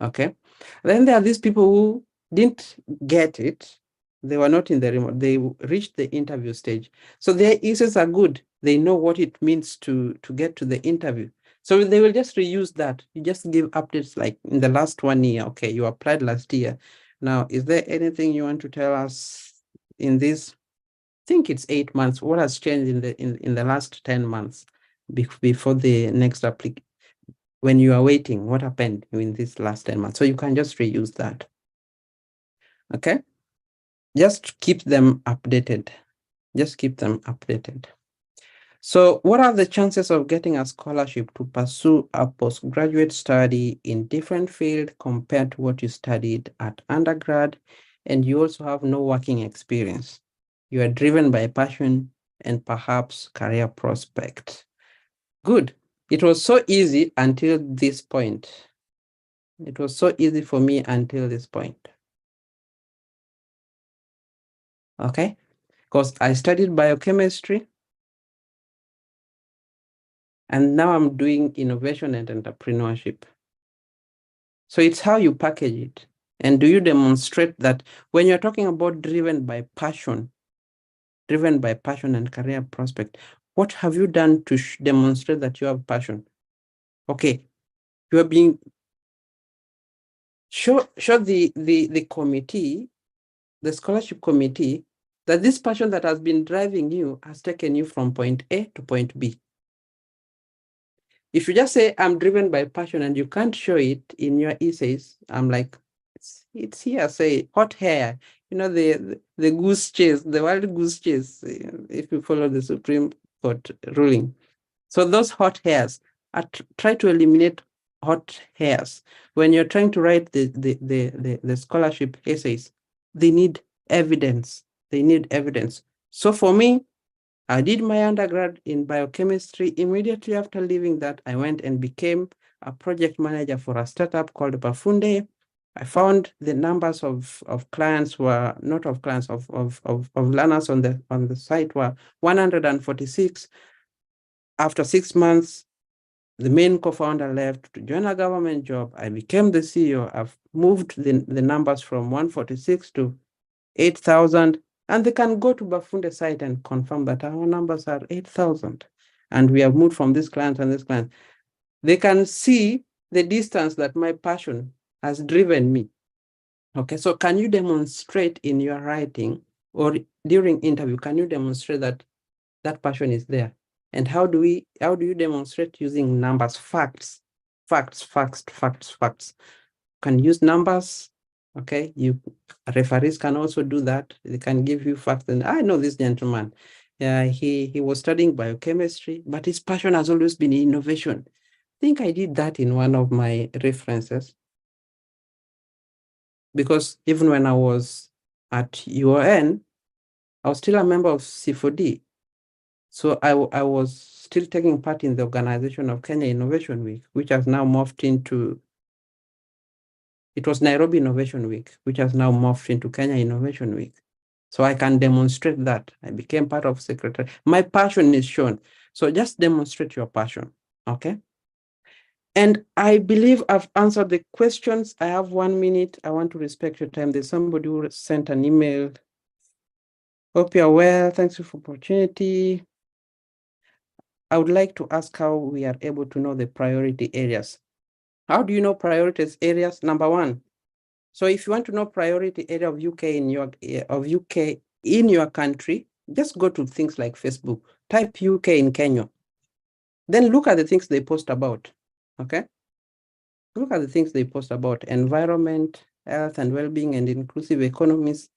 Okay. Then there are these people who didn't get it. They were not in the remote. They reached the interview stage. So their essays are good. They know what it means to get to the interview. So they will just reuse that. You just give updates like in the last 1 year. Okay, you applied last year. Now, is there anything you want to tell us in this? I think it's 8 months. What has changed in the last 10 months before the next application? When you are waiting, what happened in this last 10 months? So you can just reuse that. Okay. Just keep them updated. Just keep them updated. So what are the chances of getting a scholarship to pursue a postgraduate study in different field compared to what you studied at undergrad? And you also have no working experience. You are driven by passion and perhaps career prospect. Good. It was so easy until this point. It was so easy for me until this point. Okay, because I studied biochemistry and now I'm doing innovation and entrepreneurship. So it's how you package it. And do you demonstrate that when you're talking about driven by passion and career prospect, what have you done to demonstrate that you have passion? Okay, you are being, show the committee, the scholarship committee, that this passion that has been driving you has taken you from point A to point B. If you just say, I'm driven by passion and you can't show it in your essays, I'm like, it's here, say hot hair, you know, the goose chase, the wild goose chase, if you follow the Supreme Court ruling. So those hot hairs, try to eliminate hot hairs. When you're trying to write the scholarship essays, they need evidence. They need evidence. So for me, I did my undergrad in biochemistry. Immediately after leaving that, I went and became a project manager for a startup called Bafunde. I found the numbers of clients were not of clients of learners on the site were 146. After 6 months, the main co-founder left to join a government job. I became the CEO. I've moved the numbers from 146 to 8,000, and they can go to Bafunde site and confirm that our numbers are 8,000. And we have moved from this client and this client. They can see the distance that my passion has driven me. Okay, so can you demonstrate in your writing or during interview, can you demonstrate that that passion is there? And how do you demonstrate using numbers, facts? Can use numbers. Okay, referees can also do that. They can give you facts. And I know this gentleman. He was studying biochemistry, but his passion has always been innovation. I think I did that in one of my references. Because even when I was at UON, I was still a member of C4D. So I was still taking part in the organization of Kenya Innovation Week, which has now morphed into, it was Nairobi Innovation Week, which has now morphed into Kenya Innovation Week. So I can demonstrate that. I became part of secretary. My passion is shown. So just demonstrate your passion, okay? And I believe I've answered the questions. I have 1 minute. I want to respect your time. There's somebody who sent an email. Hope you're well. Thanks for the opportunity. I would like to ask how we are able to know the priority areas. How do you know priority areas? Number one. So if you want to know priority area of UK in your country, just go to things like Facebook. Type UK in Kenya. Then look at the things they post about. Okay. Look at the things they post about environment, health and well-being, and inclusive economies.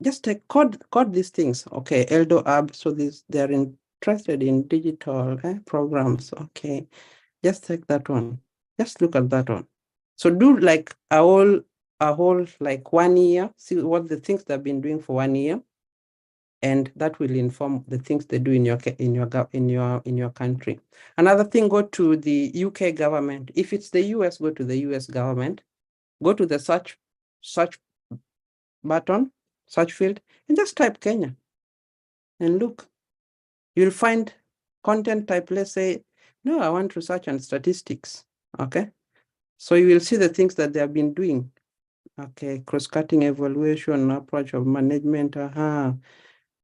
Just take code these things. Okay, Eldo Hub. So they're interested in digital programs. Okay, just take that one. Just look at that one. So do like a whole like 1 year. See what the things they've been doing for 1 year, and that will inform the things they do in your country. Another thing, go to the UK government. If it's the US, go to the US government. Go to the search button, search field, and just type Kenya. And look, you'll find content type. Let's say, no, I want research and statistics. Okay. So you will see the things that they have been doing. Okay, cross-cutting evaluation, approach of management,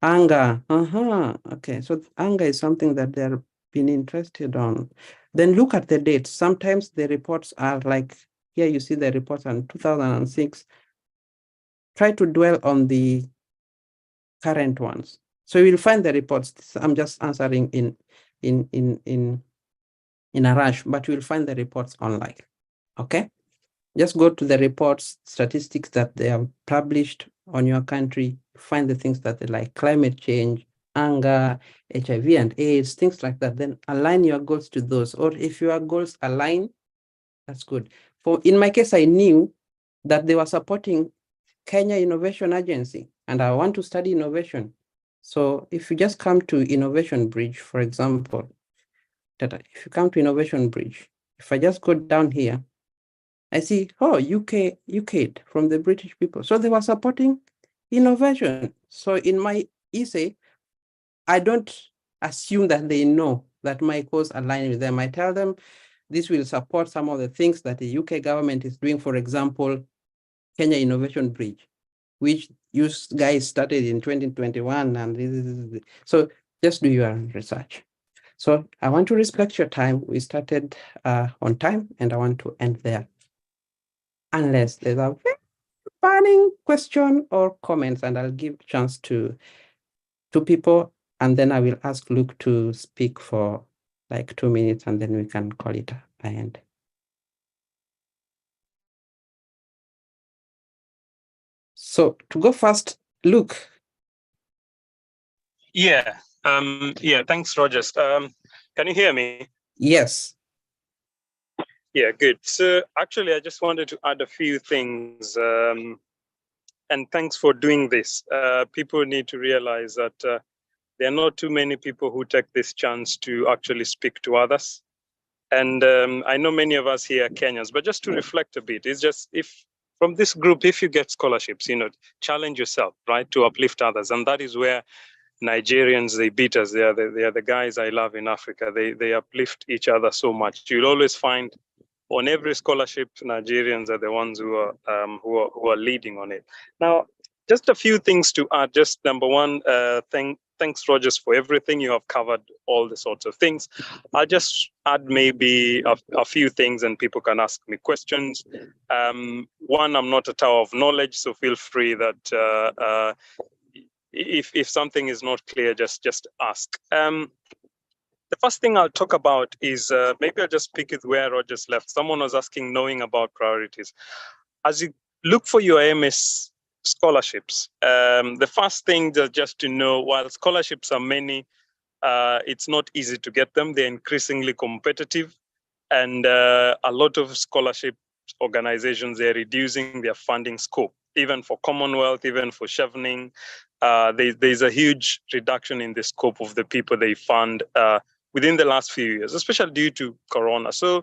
anger, okay, so anger is something that they've been interested on. Then look at the dates. Sometimes the reports are like, here you see the reports on 2006. Try to dwell on the current ones. So you will find the reports. I'm just answering in a rush, but you will find the reports online, okay? Just go to the reports, statistics that they have published on your country, find the things that they like, climate change, anger, HIV and AIDS, things like that. Then align your goals to those. Or if your goals align, that's good. In my case, I knew that they were supporting Kenya Innovation Agency, and I want to study innovation. So if you just come to Innovation Bridge, for example, if you come to Innovation Bridge, if I just go down here, I see, oh, UK from the British people. So they were supporting innovation. So in my essay, I don't assume that they know that my goals align with them. I tell them this will support some of the things that the UK government is doing. For example, Kenya Innovation Bridge, which you guys started in 2021. And so just do your research. So I want to respect your time. We started on time, and I want to end there. Unless there's a burning question or comments, and I'll give a chance to people, and then I will ask Luke to speak for like 2 minutes, and then we can call it an end. So to go first, Luke. Yeah. Thanks, Rogers. Can you hear me? Yes. Yeah, good. So actually, I just wanted to add a few things. And thanks for doing this. People need to realize that there are not too many people who take this chance to actually speak to others. And I know many of us here are Kenyans, but just to reflect a bit, it's just if from this group, if you get scholarships, challenge yourself, right, to uplift others. And that is where Nigerians, they beat us. They are the guys I love in Africa. They uplift each other so much. You'll always find on every scholarship, Nigerians are the ones who are leading on it. Now, just a few things to add. Just number one, thanks, Rogers, for everything. You have covered all the sorts of things. I'll just add maybe a few things and people can ask me questions. One, I'm not a tower of knowledge, so feel free that if something is not clear, just ask. The first thing I'll talk about is maybe I'll just pick it where Rogers left. Someone was asking, knowing about priorities. As you look for your AMS scholarships, the first thing is just to know, while scholarships are many, it's not easy to get them. They're increasingly competitive, and a lot of scholarship organizations, they're reducing their funding scope, even for Commonwealth, even for Chevening. There's a huge reduction in the scope of the people they fund within the last few years, especially due to Corona. So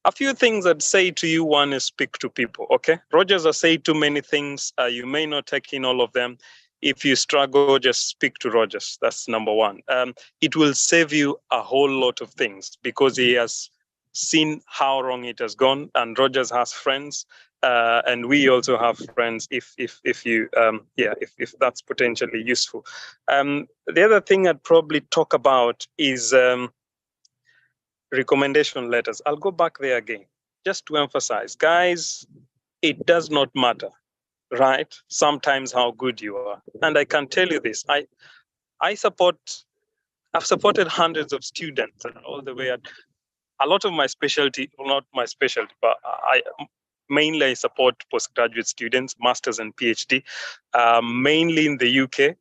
a few things I'd say to you. One is speak to people, okay? Rogers has said too many things. You may not take in all of them. If you struggle, just speak to Rogers. That's number one. It will save you a whole lot of things because he has seen how wrong it has gone, and Rogers has friends, and we also have friends. If that's potentially useful. The other thing I'd probably talk about is recommendation letters. I'll go back there again, just to emphasize, guys, it does not matter, right? Sometimes how good you are. And I can tell you this, I've supported hundreds of students all the way at a lot of my specialty, well, not my specialty, but I mainly support postgraduate students, masters and PhD, mainly in the UK.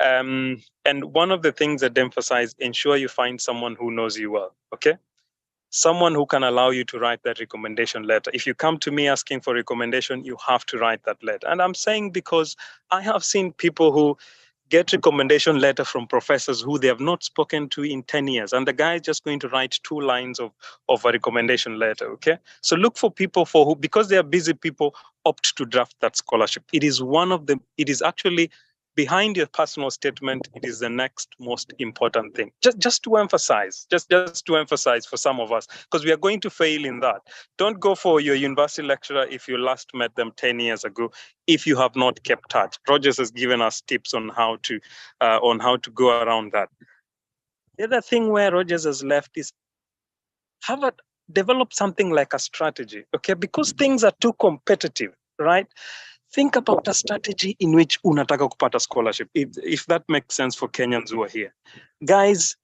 And one of the things that emphasize, ensure you find someone who knows you well, okay? Someone who can allow you to write that recommendation letter. If you come to me asking for recommendation, you have to write that letter. And I'm saying because I have seen people who get recommendation letter from professors who they have not spoken to in 10 years. And the guy is just going to write 2 lines of a recommendation letter, okay? So look for people for who, because they are busy people, opt to draft that scholarship. It is actually behind your personal statement, it is the next most important thing. Just to emphasize, just to emphasize for some of us, because we are going to fail in that. Don't go for your university lecturer if you last met them 10 years ago, if you have not kept touch. Rogers has given us tips on how to go around that. The other thing where Rogers has left is develop something like a strategy, okay? Because things are too competitive, right? Think about a strategy in which unataka kupata scholarship, if that makes sense for Kenyans who are here. Guys,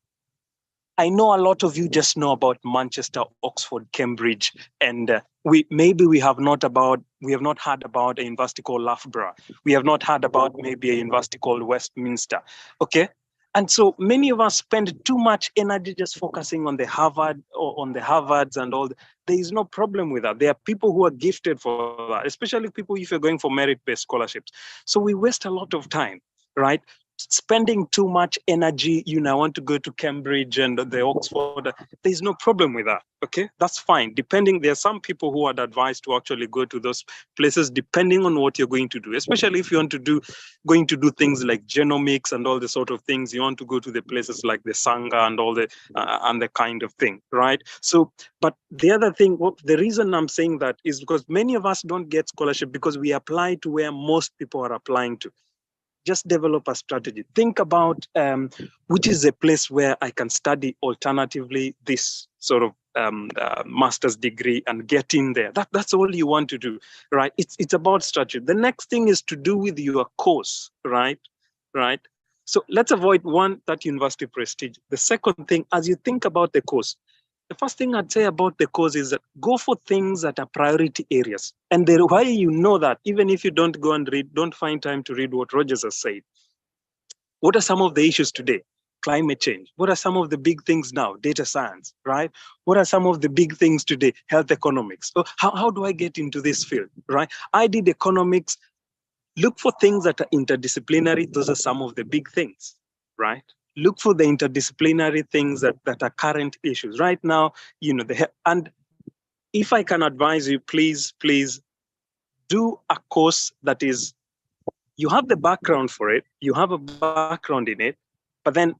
I know a lot of you just know about Manchester, Oxford, Cambridge, and we have not heard about a university called Loughborough. We have not heard about maybe a university called Westminster, okay? And so many of us spend too much energy just focusing on the Harvard or on the Harvards and all. There is no problem with that. There are people who are gifted for that, especially people if you're going for merit-based scholarships. So we waste a lot of time, right? Spending too much energy, I want to go to Cambridge and the Oxford. There's no problem with that, okay? That's fine. There are some people who are advised to actually go to those places depending on what you're going to do, especially if you want to do things like genomics and all the sort of things. You want to go to the places like the Sangha and all the and the kind of thing, right? So, but the other thing, the reason I'm saying that is because many of us don't get scholarship because we apply to where most people are applying to. Just develop a strategy. Think about which is a place where I can study alternatively this sort of master's degree and get in there. That's all you want to do, right? It's about strategy. The next thing is to do with your course, right? So let's avoid that university prestige. The second thing, as you think about the course, the first thing I'd say about the course is that go for things that are priority areas. And the way you know that, even if you don't go and read, don't find time to read what Rogers has said. What are some of the issues today? Climate change. What are some of the big things now? Data science, right? What are some of the big things today? Health economics. So how do I get into this field, right? I did economics. Look for things that are interdisciplinary. Those are some of the big things, right? Look for the interdisciplinary things that are current issues right now. And if I can advise you, please do a course that is, you have the background for it, you have a background in it, but then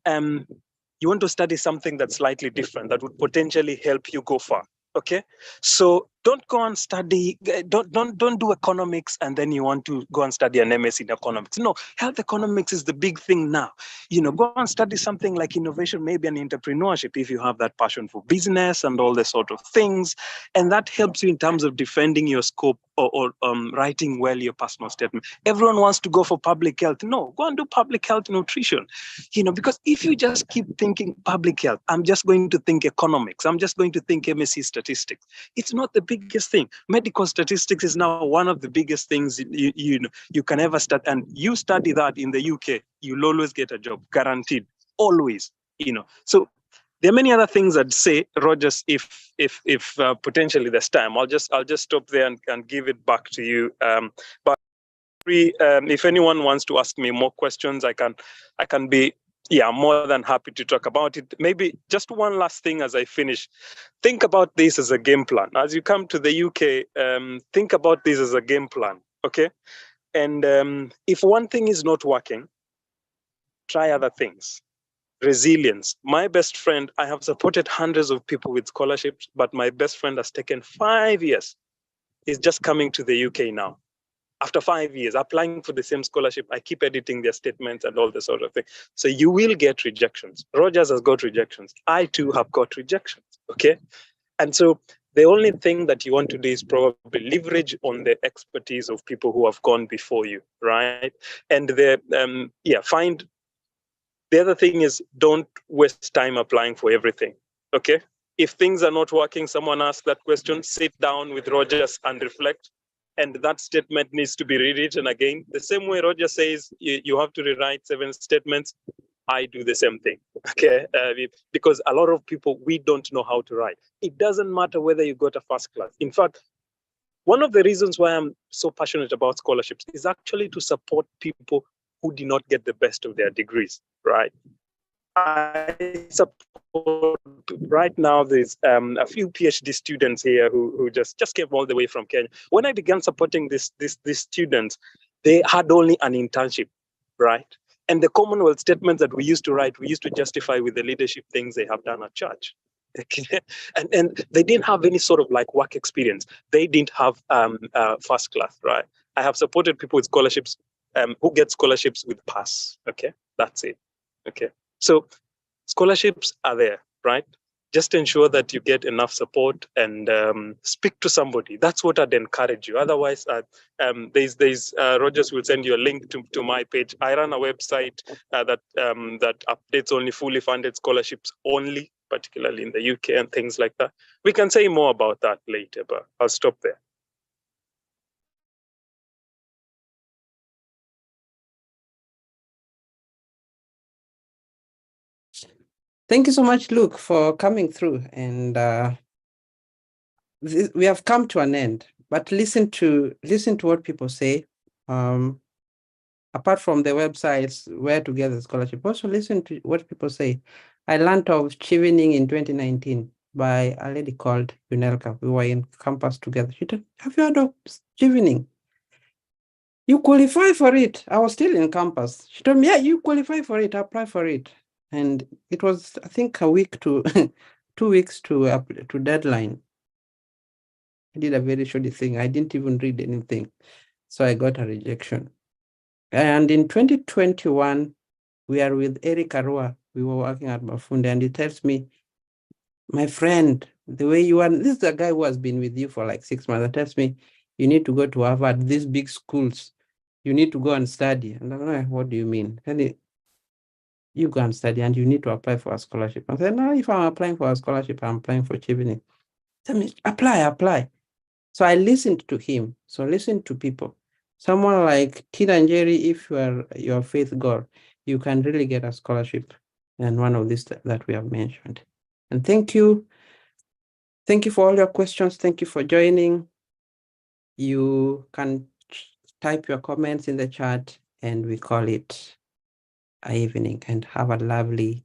you want to study something that's slightly different that would potentially help you go far. Okay, so don't go and study, don't do economics and then you want to go and study an MS in economics. No, health economics is the big thing now. Go and study something like innovation, maybe an entrepreneurship, if you have that passion for business and all this sort of things. And that helps you in terms of defending your scope or writing well your personal statement. Everyone wants to go for public health. No, go and do public health nutrition. Because if you just keep thinking public health, I'm just going to think economics, I'm just going to think MSc statistics, it's not the biggest thing. Medical statistics is now one of the biggest things you can ever start. And you study that in the UK, you'll always get a job, guaranteed, always. So there are many other things I'd say, Rogers, if potentially there's time. I'll just stop there and give it back to you. But if anyone wants to ask me more questions, I can be more than happy to talk about it. Maybe just one last thing as I finish. Think about this as a game plan. As you come to the UK, think about this as a game plan, okay? And if one thing is not working, try other things. Resilience. My best friend, I have supported hundreds of people with scholarships, but my best friend has taken 5 years. He's just coming to the UK now. After 5 years, applying for the same scholarship, I keep editing their statements and all this sort of thing. So you will get rejections. Rogers has got rejections. I too have got rejections, okay? And so the only thing that you want to do is probably leverage on the expertise of people who have gone before you, right? And find, the other thing is, don't waste time applying for everything, okay? If things are not working, someone asks that question, sit down with Rogers and reflect. And that statement needs to be rewritten again. The same way Roger says you have to rewrite 7 statements, I do the same thing, okay? Because a lot of people, we don't know how to write. It doesn't matter whether you got a first class. In fact, one of the reasons why I'm so passionate about scholarships is actually to support people who did not get the best of their degrees, right? I support, right now, there's a few PhD students here who just came all the way from Kenya. When I began supporting these students, they had only an internship, right? And the Commonwealth statements that we used to write, we used to justify with the leadership things they have done at church. Okay? And they didn't have any sort of like work experience. They didn't have first class, right? I have supported people with scholarships who get scholarships with pass, okay? That's it, okay? So scholarships are there, right? Just ensure that you get enough support and speak to somebody. That's what I'd encourage you. Otherwise, there's Rogers will send you a link to my page. I run a website that updates only fully funded scholarships only, particularly in the UK and things like that. We can say more about that later, but I'll stop there. Thank you so much, Luke, for coming through. And we have come to an end, but listen to what people say. Apart from the websites where to get the scholarship, also listen to what people say. I learned of Chevening in 2019 by a lady called Yunelka. We were in campus together. She told, have you heard of Chevening? You qualify for it. I was still in campus. She told me, yeah, you qualify for it, apply for it. And it was, I think, a week to 2 weeks to deadline. I did a very shoddy thing. I didn't even read anything. So I got a rejection. And in 2021, we are with Eric Arua. We were working at Mafunde, and he tells me, my friend, the way you are, this is a guy who has been with you for like 6 months, and tells me, you need to go to Harvard, these big schools. You need to go and study. And I'm like, what do you mean? And you go and study and you need to apply for a scholarship. I said, no, if I'm applying for a scholarship, I'm applying for Chevening. Tell me, apply. So I listened to him. So listen to people. Someone like Tina and Jerry, if you are your faith girl, you can really get a scholarship. And one of these that we have mentioned. And thank you. Thank you for all your questions. Thank you for joining. You can type your comments in the chat and we call it an evening, and have a lovely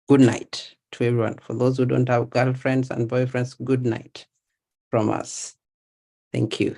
good night to everyone. For those who don't have girlfriends and boyfriends, good night from us. Thank you.